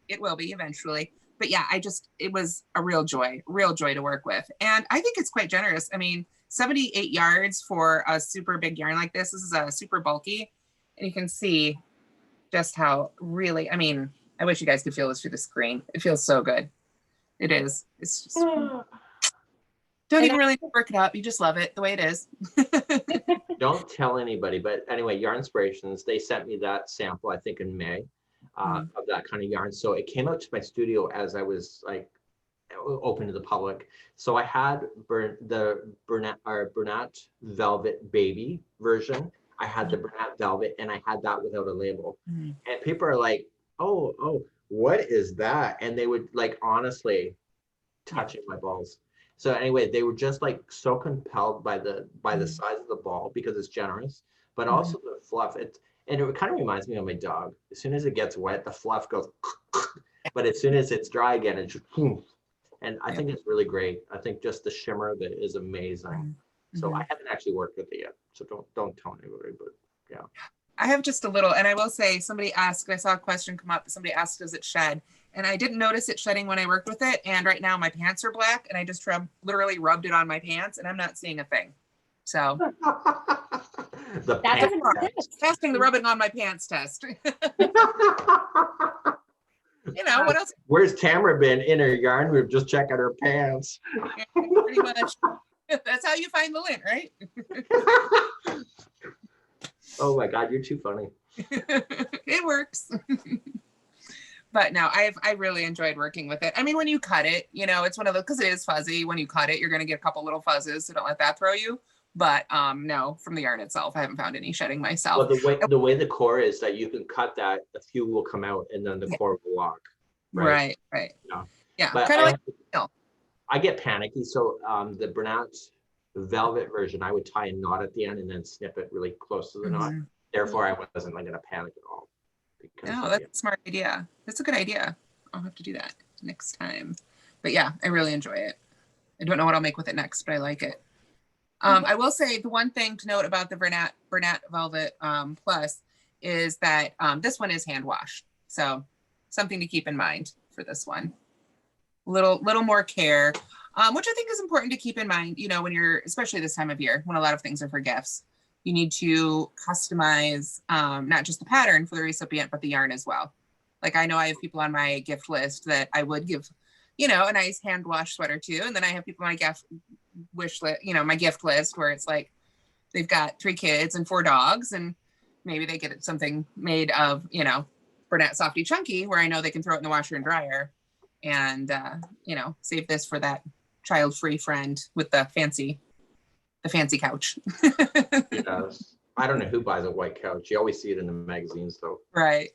it will be eventually. But yeah, it was a real joy to work with. And I think it's quite generous. I mean, 78 yards for a super big yarn like this. This is a super bulky. And you can see just how really, I mean, I wish you guys could feel this through the screen. It feels so good. It is. It's just, don't even really work it up. You just love it the way it is. Don't tell anybody. But anyway, Yarn Inspirations, they sent me that sample, I think in May. Of that kind of yarn. So it came out to my studio as I was like open to the public. So I had the Bernat Velvet Baby version. I had the Bernat Velvet, and I had that without a label. And people are like, oh, what is that? And they would like honestly touching my balls. So anyway, they were just like so compelled by the size of the ball because it's generous, but also the fluff. And it kind of reminds me of my dog. As soon as it gets wet, the fluff goes, but as soon as it's dry again, it's just, and I think it's really great. I think just the shimmer of it is amazing. So I haven't actually worked with it yet. So don't tell anybody, but yeah. I have just a little, and I will say somebody asked, I saw a question come up, somebody asked, does it shed? And I didn't notice it shedding when I worked with it. And right now my pants are black and I just literally rubbed it on my pants and I'm not seeing a thing. So testing the rubbing on my pants test. You know, what else? Where's Tamara been in her yarn? We're just checking her pants. Yeah, pretty much. That's how you find the lint, right? Oh my God, you're too funny. It works. But no, I really enjoyed working with it. I mean, when you cut it, you know, it's one of those, because it is fuzzy. When you cut it, you're going to get a couple little fuzzes, so don't let that throw you. But no, from the yarn itself, I haven't found any shedding myself. Well, the way the core is that you can cut that, a few will come out, and then the core will lock. Right. Yeah, kind of like. I get panicky, so the Bernat Velvet version, I would tie a knot at the end and then snip it really close to the knot. Therefore, I wasn't like going to panic at all. No, that's a smart idea. That's a good idea. I'll have to do that next time. But yeah, I really enjoy it. I don't know what I'll make with it next, but I like it. I will say the one thing to note about the Bernat Velvet Plus is that this one is hand washed. So something to keep in mind for this one. Little more care, which I think is important to keep in mind, you know, when you're, especially this time of year, when a lot of things are for gifts. you need to customize not just the pattern for the recipient, but the yarn as well. Like I know I have people on my gift list that I would give, you know, a nice hand wash sweater to. And then I have people on my gift wish list, you know, my gift list where it's like, they've got 3 kids and 4 dogs, and maybe they get something made of, you know, Bernat Softie Chunky, where I know they can throw it in the washer and dryer and, you know, save this for that child-free friend with the fancy couch. Yes. I don't know who buys a white couch. You always see it in the magazines, though. Right.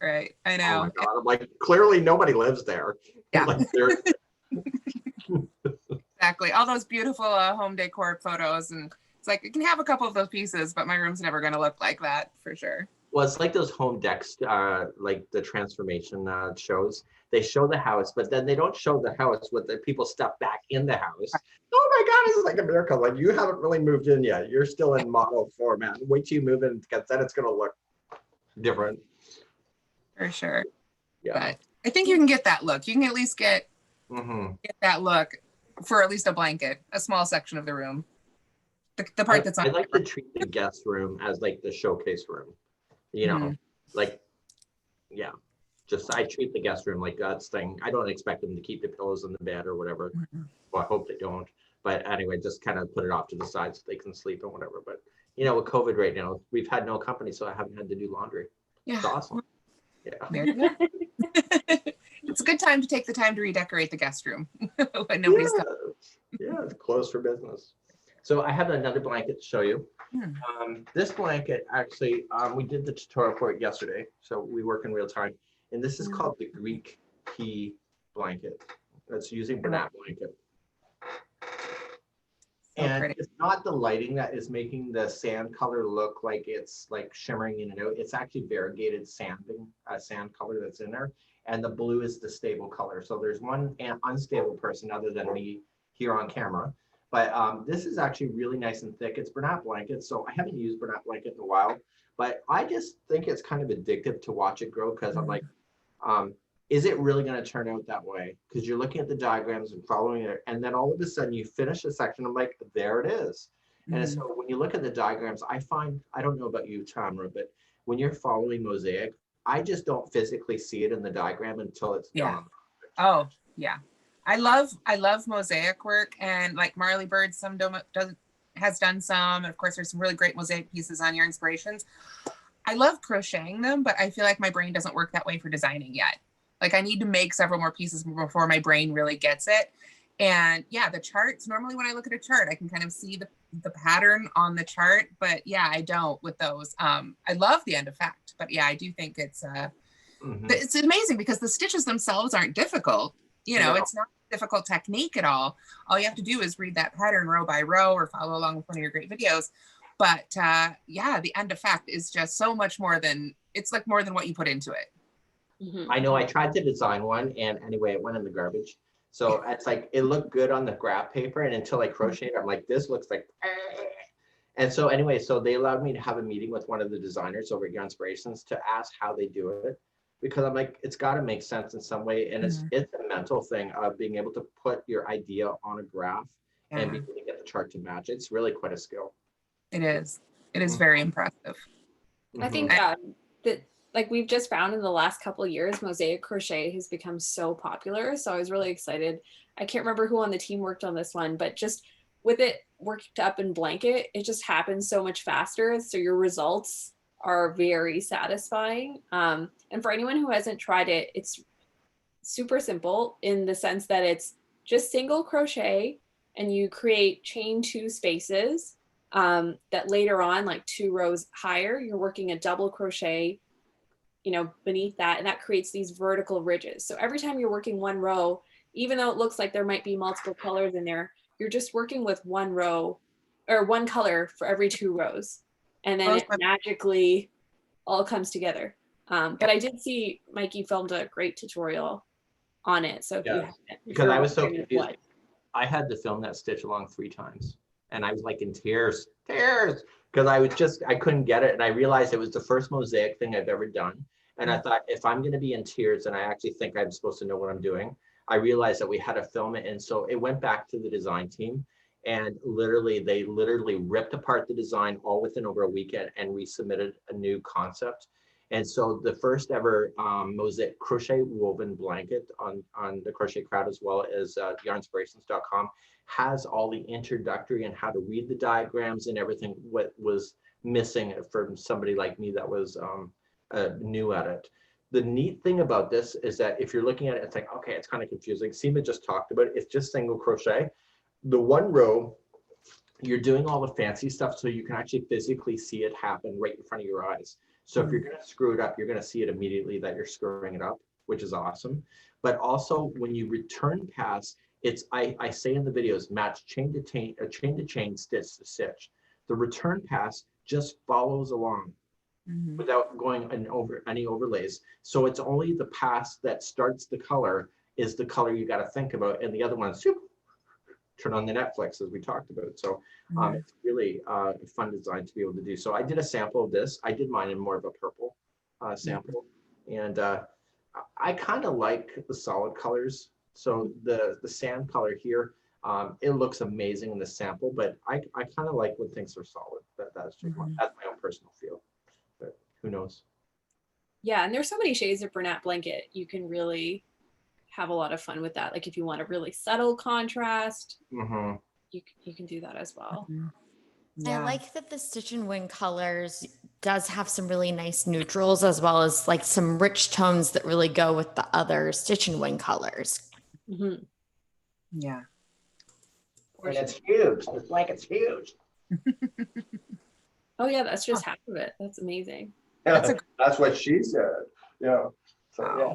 I know. Oh my God. I'm like, clearly nobody lives there. Yeah. Like, Exactly. All those beautiful home decor photos. And it's like, you can have a couple of those pieces, but my room's never going to look like that for sure. well, it's like those home decks, like the transformation shows. They show the house, but then they don't show the house with the people step back in the house. Oh my God, this is like a miracle. Like you haven't really moved in yet. You're still in model format. Wait till you move in, because then it's going to look different. For sure. Yeah. But I think you can get that look. You can at least get that look for at least a blanket, a small section of the room. The part that's on. I like to treat the guest room as like the showcase room. You know, like, yeah. Just I treat the guest room like God's thing. I don't expect them to keep the pillows in the bed or whatever. Well, I hope they don't. But anyway, just kind of put it off to the side so they can sleep and whatever. But you know, with COVID right now, we've had no company, so I haven't had to do laundry. Yeah. It's awesome. Yeah. It's a good time to take the time to redecorate the guest room when nobody's coming. Yeah, it's closed for business. So I have another blanket to show you. This blanket, actually, we did the tutorial for it yesterday, so we work in real time. And this is called the Greek pea blanket. That's using Bernat blanket. And it's not the lighting that is making the sand color look like it's like shimmering in and out. It's actually variegated sand color that's in there. And the blue is the stable color. So there's one unstable person other than me here on camera. But this is actually really nice and thick. It's Bernat blanket. So I haven't used Bernat blanket in a while, but I just think it's kind of addictive to watch it grow, because I'm like, is it really going to turn out that way? Because you're looking at the diagrams and following it, and then all of a sudden you finish a section, I'm like, there it is. And so when you look at the diagrams, I find, I don't know about you, Tamara, but when you're following mosaic, I just don't physically see it in the diagram until it's done. Oh, yeah. I love mosaic work, and like Marley Bird has done some, and of course there's some really great mosaic pieces on Your Inspirations. I love crocheting them, but I feel like my brain doesn't work that way for designing yet. Like I need to make several more pieces before my brain really gets it. And yeah, the charts, normally when I look at a chart, I can kind of see the pattern on the chart, but yeah, I don't with those. I love the end effect, but yeah, I do think it's amazing because the stitches themselves aren't difficult. You know, it's not a difficult technique at all. All you have to do is read that pattern row by row or follow along with one of your great videos. But yeah, the end effect is just so much more than, it's like more than what you put into it. I know I tried to design one, and anyway, it went in the garbage. So it's like, it looked good on the Grape paper, and until I crocheted, I'm like, this looks like, and so anyway, so they allowed me to have a meeting with one of the designers over at Your Inspirations to ask how they do it. Because I'm like, it's got to make sense in some way. And it's a mental thing of being able to put your idea on a graph and be able to get the chart to match. It's really quite a skill. It is. It is very impressive. I think that like we've just found in the last couple of years, mosaic crochet has become so popular. So I was really excited. I can't remember who on the team worked on this one, but just with it worked up in blanket, it just happens so much faster. So your results are very satisfying. And for anyone who hasn't tried it, it's super simple in the sense that it's just single crochet, and you create chain 2 spaces that later on, like 2 rows higher, you're working a double crochet, you know, beneath that, and that creates these vertical ridges. So every time you're working one row, even though it looks like there might be multiple colors in there, you're just working with one row or one color for every 2 rows. And then it magically all comes together. But I did see Mikey filmed a great tutorial on it. So if you haven't, because I was so confused. I had to film that stitch along 3 times, and I was like in tears, because I couldn't get it. And I realized it was the first mosaic thing I've ever done. And I thought, if I'm going to be in tears, and I actually think I'm supposed to know what I'm doing, I realized that we had to film it. And so it went back to the design team. And literally, they literally ripped apart the design all within over a weekend and resubmitted a new concept. And so the first ever mosaic crochet woven blanket on the Crochet Crowd, as well as yarnspirations.com, has all the introductory and how to read the diagrams and everything what was missing from somebody like me that was new at it. The neat thing about this is that if you're looking at it, it's like, okay, it's kind of confusing. Seema just talked about it. It's just single crochet. The one row, you're doing all the fancy stuff so you can actually physically see it happen right in front of your eyes. So if you're going to screw it up, you're going to see it immediately that you're screwing it up, which is awesome. But also when you return pass, it's, I say in the videos, match chain to chain, stitch to stitch. The return pass just follows along without going over any overlays. So it's only the pass that starts the color is the color you got to think about. And the other one's turn on the Netflix, as we talked about. So it's really a fun design to be able to do. So I did a sample of this. I did mine in more of a purple sample. And I kind of like the solid colors. So the sand color here, it looks amazing in the sample, but I kind of like when things are solid. That's just that's my own personal feel, but who knows? Yeah, and there's so many shades of Bernat blanket. You can really have a lot of fun with that. Like if you want a really subtle contrast, you can do that as well. I like that the Stitch and Win colors does have some really nice neutrals, as well as like some rich tones that really go with the other Stitch and Win colors. Yeah. And it's huge. The blanket's huge. Oh yeah, that's just half of it. That's amazing. Yeah, that's what she said. Yeah. So yeah,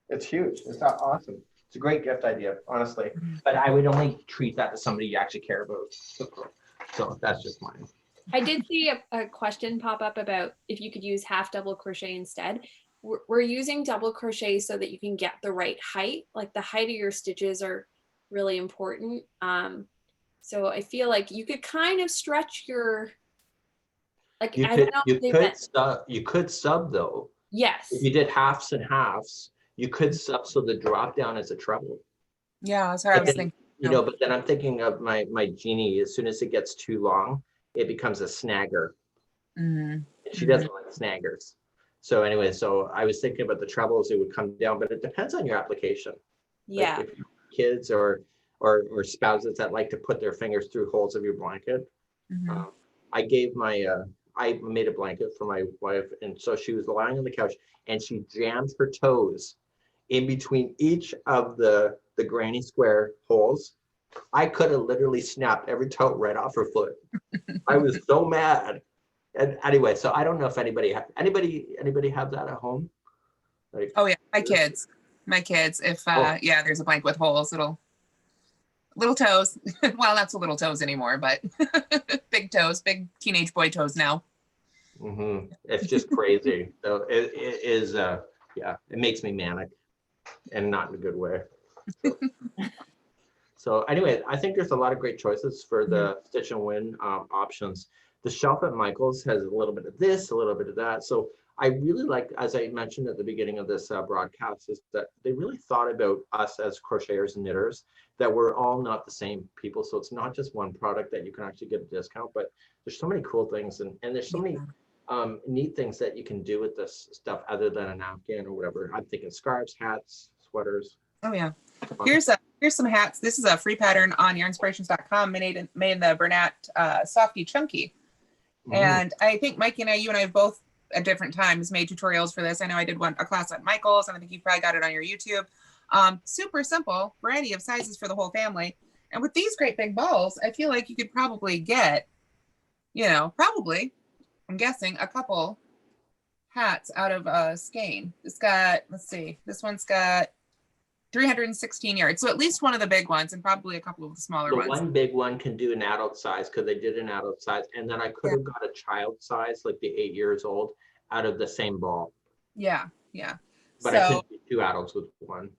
it's huge. It's not awesome. It's a great gift idea, honestly. But I would only treat that to somebody you actually care about. So that's just mine. I did see a question pop up about if you could use half double crochet instead. We're using double crochet so that you can get the right height. Like the height of your stitches are really important. So I feel like you could kind of stretch your, like, you could sub though. Yes. If you did halves and halves, you could sub so the drop down is a treble. Yeah, that's what I was thinking. You know, but then I'm thinking of my Jeannie. As soon as it gets too long, it becomes a snagger. She doesn't like snaggers. So anyway, so I was thinking about the trebles, it would come down, but it depends on your application. Yeah. Like if you have kids or spouses that like to put their fingers through holes of your blanket. I gave my I made a blanket for my wife, and so she was lying on the couch and she jammed her toes in between each of the granny square holes. I could have literally snapped every toe right off her foot. I was so mad. And anyway, so I don't know if anybody have that at home? Like, oh yeah, my kids. If yeah, there's a blanket with holes, little toes. Well, not so little toes anymore, but big toes, big teenage boy toes now. It's just crazy. So it is yeah, it makes me manic and not in a good way. So anyway, I think there's a lot of great choices for the Stitch and Win options. The shelf at Michael's has a little bit of this, a little bit of that. So I really like, as I mentioned at the beginning of this broadcast, is that they really thought about us as crocheters and knitters, that we're all not the same people. So it's not just one product that you can actually get a discount, but there's so many cool things and there's so many neat things that you can do with this stuff other than a napkin or whatever. I'm thinking scarves, hats, sweaters. Oh yeah. Here's some hats. This is a free pattern on yarnspirations.com made in the Bernat Softie Chunky. And I think Mikey and you and I both at different times made tutorials for this. I know I did a class at Michael's, and I think you probably got it on your YouTube. Super simple, variety of sizes for the whole family. And with these great big balls, I feel like you could probably get, probably, I'm guessing, a couple hats out of skein. It's got, let's see, this one's got 316 yards. So at least one of the big ones and probably a couple of the smaller ones. One big one can do an adult size because they did an adult size. And then I could have got a child size, like the 8 years old, out of the same ball. Yeah. But I couldn't do two adults with one.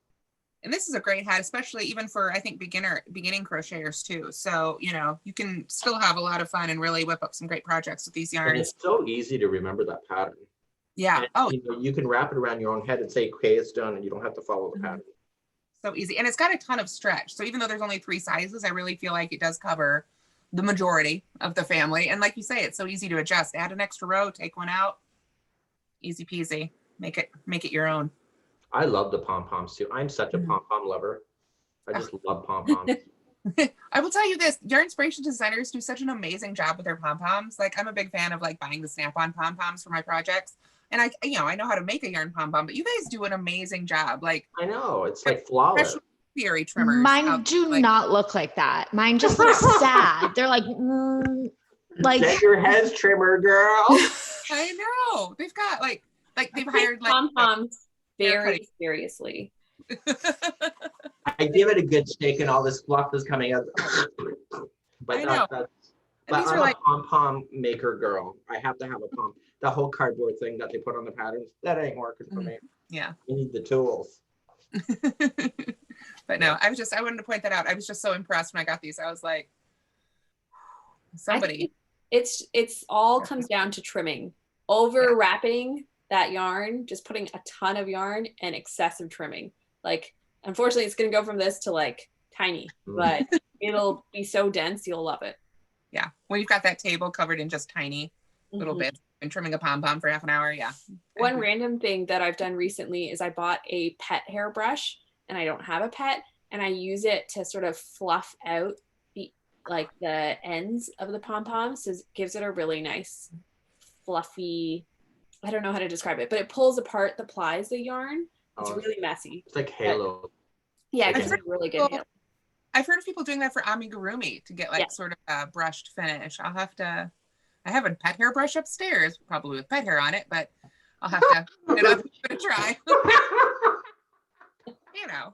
And this is a great hat, especially even for, I think, beginning crocheters too. So, you can still have a lot of fun and really whip up some great projects with these yarns. And it's so easy to remember that pattern. Yeah. And, you can wrap it around your own head and say, okay, it's done, and you don't have to follow the pattern. So easy. And it's got a ton of stretch. So even though there's only 3 sizes, I really feel like it does cover the majority of the family. And like you say, it's so easy to adjust. Add an extra row, take one out. Easy peasy. Make it your own. I love the pom-poms too. I'm such a pom-pom lover. I just love pom-poms. I will tell you this, Yarn Inspiration designers do such an amazing job with their pom-poms. Like, I'm a big fan of like buying the snap-on pom-poms for my projects. And I know how to make a yarn pom-pom, but you guys do an amazing job. Like, I know, it's like flawless. Theory trimmers. Mine do not look like that. Mine just look sad. They're like Get your heads trimmer, girl. I know. They've got like they've hired like pom-poms very seriously. I give it a good shake and all this fluff is coming out. But I'm a pom-pom maker girl. I have to have a pom. The whole cardboard thing that they put on the patterns, that ain't working for me. Yeah. You need the tools. But no, I wanted to point that out. I was just so impressed when I got these. I was like, somebody. It's all comes down to trimming. Over wrapping that yarn, just putting a ton of yarn and excessive trimming. Like, unfortunately, it's going to go from this to like tiny, but it'll be so dense, you'll love it. Yeah. When you've got that table covered in just tiny little bits and trimming a pom-pom for half an hour. Yeah. One random thing that I've done recently is I bought a pet hairbrush, and I don't have a pet, and I use it to sort of fluff out the ends of the pom-poms. So it gives it a really nice fluffy, I don't know how to describe it, but it pulls apart the plies of yarn. It's really messy. It's like halo. Yeah, it gives it a really good halo. I've heard of people doing that for amigurumi to get like sort of a brushed finish. I have a pet hairbrush upstairs, probably with pet hair on it, but I'll have to give it a try. You know,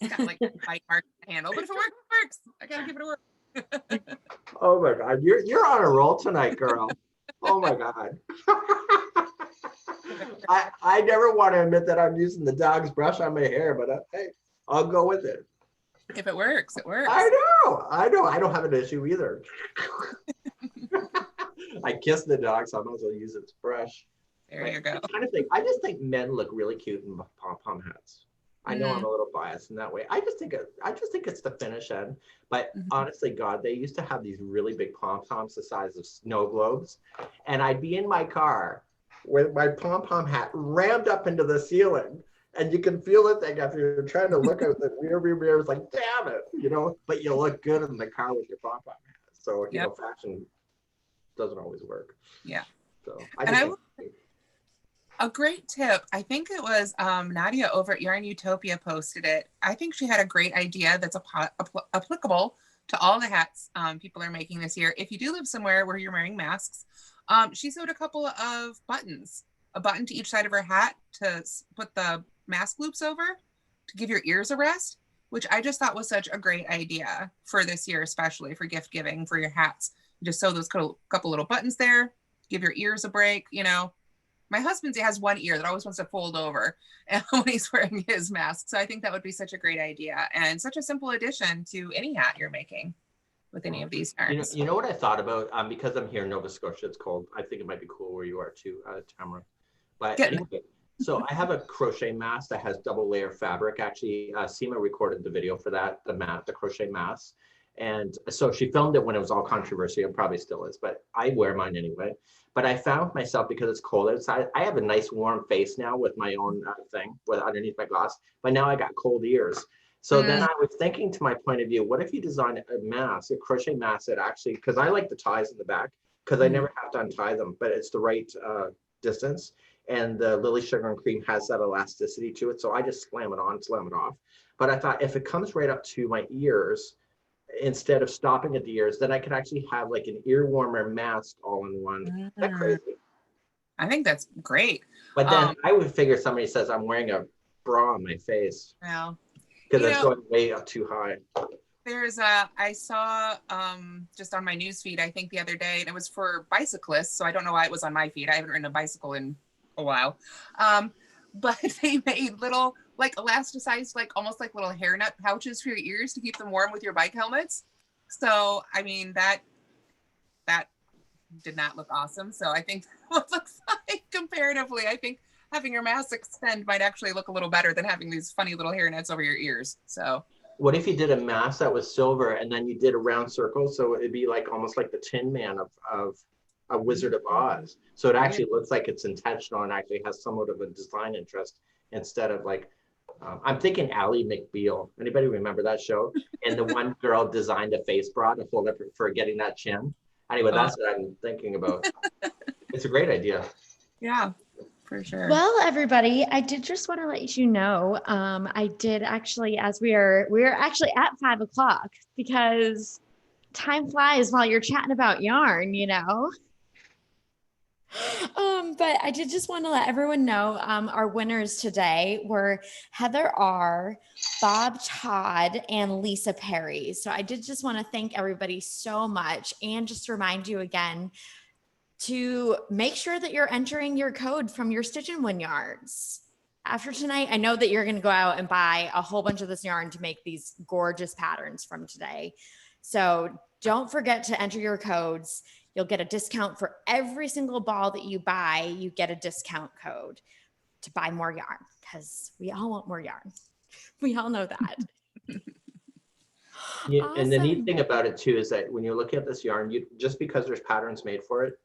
it's got like a bite mark handle, but if it works, it works. I gotta give it a work. Oh my God, you're on a roll tonight, girl. Oh my God. I never want to admit that I'm using the dog's brush on my hair, but hey, I'll go with it. If it works, it works. I know. I don't have an issue either. I kiss the dog, so I might as well use its brush. There you go. I just think men look really cute in pom-pom hats. I know I'm a little biased in that way. I just think it's the finish end. But honestly, God, they used to have these really big pom-poms the size of snow globes. And I'd be in my car with my pom-pom hat rammed up into the ceiling. And you can feel the thing if you're trying to look out the rearview mirror. It's like, damn it, but you look good in the car with your pom-pom hat. So, fashion doesn't always work. Yeah. So a great tip, I think it was Nadia over at Yarn Utopia posted it. I think she had a great idea that's applicable to all the hats people are making this year. If you do live somewhere where you're wearing masks, she sewed a couple of buttons, a button to each side of her hat to put the mask loops over to give your ears a rest, which I just thought was such a great idea for this year, especially for gift giving for your hats. You just sew those couple little buttons there, give your ears a break, My husband has one ear that always wants to fold over when he's wearing his mask. So I think that would be such a great idea and such a simple addition to any hat you're making with any of these yarns. You know what I thought about? Because I'm here in Nova Scotia, it's cold. I think it might be cool where you are too, Tamara. But anyway, so I have a crochet mask that has double layer fabric. Actually, Seema recorded the video for that, the crochet mask. And so she filmed it when it was all controversy, and probably still is, but I wear mine anyway. But I found myself, because it's cold outside, I have a nice warm face now with my own thing underneath my glass, but now I got cold ears. So then I was thinking, to my point of view, what if you design a crochet mask that actually, because I like the ties in the back, because I never have to untie them, but it's the right distance. And the Lily Sugar and Cream has that elasticity to it. So I just slam it on, slam it off. But I thought if it comes right up to my ears, instead of stopping at the ears, then I could actually have like an ear warmer mask all in one. Isn't that crazy? I think that's great. But then I would figure somebody says I'm wearing a bra on my face. Well, because it's going way up too high. I saw just on my news feed, I think the other day, and it was for bicyclists. So I don't know why it was on my feed. I haven't ridden a bicycle in a while. But they made little like elasticized, like almost like little hairnet pouches for your ears to keep them warm with your bike helmets. So, I mean, that did not look awesome. So I think what looks like comparatively, I think having your mask extend might actually look a little better than having these funny little hairnets over your ears. So What if you did a mask that was silver and then you did a round circle? So it'd be like almost like the Tin Man of a Wizard of Oz. So it actually looks like it's intentional and actually has somewhat of a design interest instead of like, I'm thinking Ally McBeal. Anybody remember that show? And the one girl designed a face bra to hold up for getting that chin. Anyway, that's what I'm thinking about. It's a great idea. yeah, for sure. Well, everybody, I did just want to let you know, I did actually, as we're actually at 5 o'clock because time flies while you're chatting about yarn, you know. But I did just want to let everyone know our winners today were Heather R., Bob Todd, and Lisa Perry. So I did just want to thank everybody so much and just remind you again to make sure that you're entering your code from your Stitch and Win yarns. After tonight, I know that you're going to go out and buy a whole bunch of this yarn to make these gorgeous patterns from today. So don't forget to enter your codes. You'll get a discount for every single ball that you buy. You get a discount code to buy more yarn because we all want more yarn. We all know that. Yeah, Awesome. and the neat thing about it too is that when you're looking at this yarn, you just because there's patterns made for it,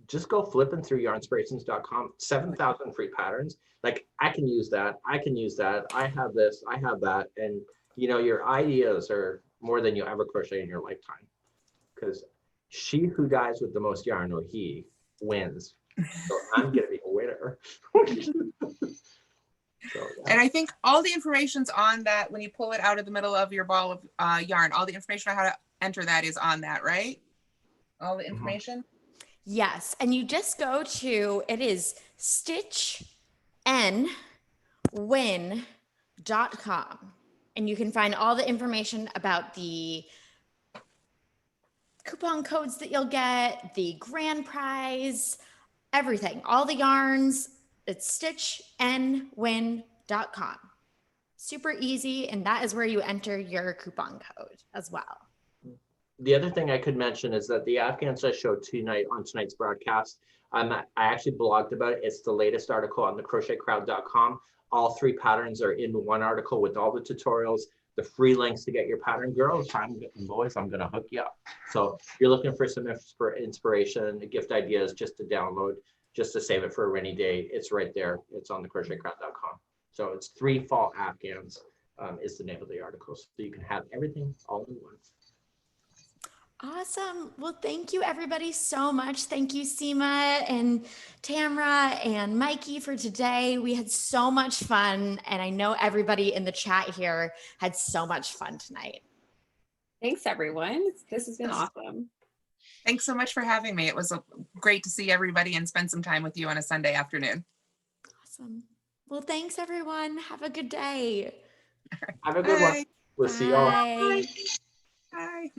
just go flipping through yarnspirations.com, 7,000 free patterns. Like I can use that. I can use that. I have this, I have that. And you know, your ideas are more than you'll ever crochet in your lifetime because she who dies with the most yarn or he wins. So I'm going to be a winner. So, yeah. And I think all the information's on that when you pull it out of the middle of your ball of yarn. All the information on how to enter that is on that, right? All the information? Yes. And you just go to, it is stitchnwin.com. And you can find all the information about the coupon codes that you'll get, the grand prize, everything, all the yarns. It's stitchnwin.com. Super easy. And that is where you enter your coupon code as well. The other thing I could mention is that the Afghans I showed tonight on tonight's broadcast, I actually blogged about it. It's the latest article on the crochetcrowd.com. All 3 patterns are in one article with all the tutorials, the free links to get your pattern. Girls, boys, I'm going to hook you up. So if you're looking for some inspiration, gift ideas just to download, just to save it for a rainy day, it's right there. It's on the crochetcrowd.com. So it's 3 fall Afghans is the name of the article. So you can have everything all in one. Awesome. Well, thank you everybody so much. Thank you, Seema and Tamra and Mikey for today. We had so much fun. And I know everybody in the chat here had so much fun tonight. Thanks, everyone. This has been awesome. Thanks so much for having me. It was great to see everybody and spend some time with you on a Sunday afternoon. Awesome. Well, thanks everyone. Have a good day. Have a good one. We'll see you all. Bye. Bye.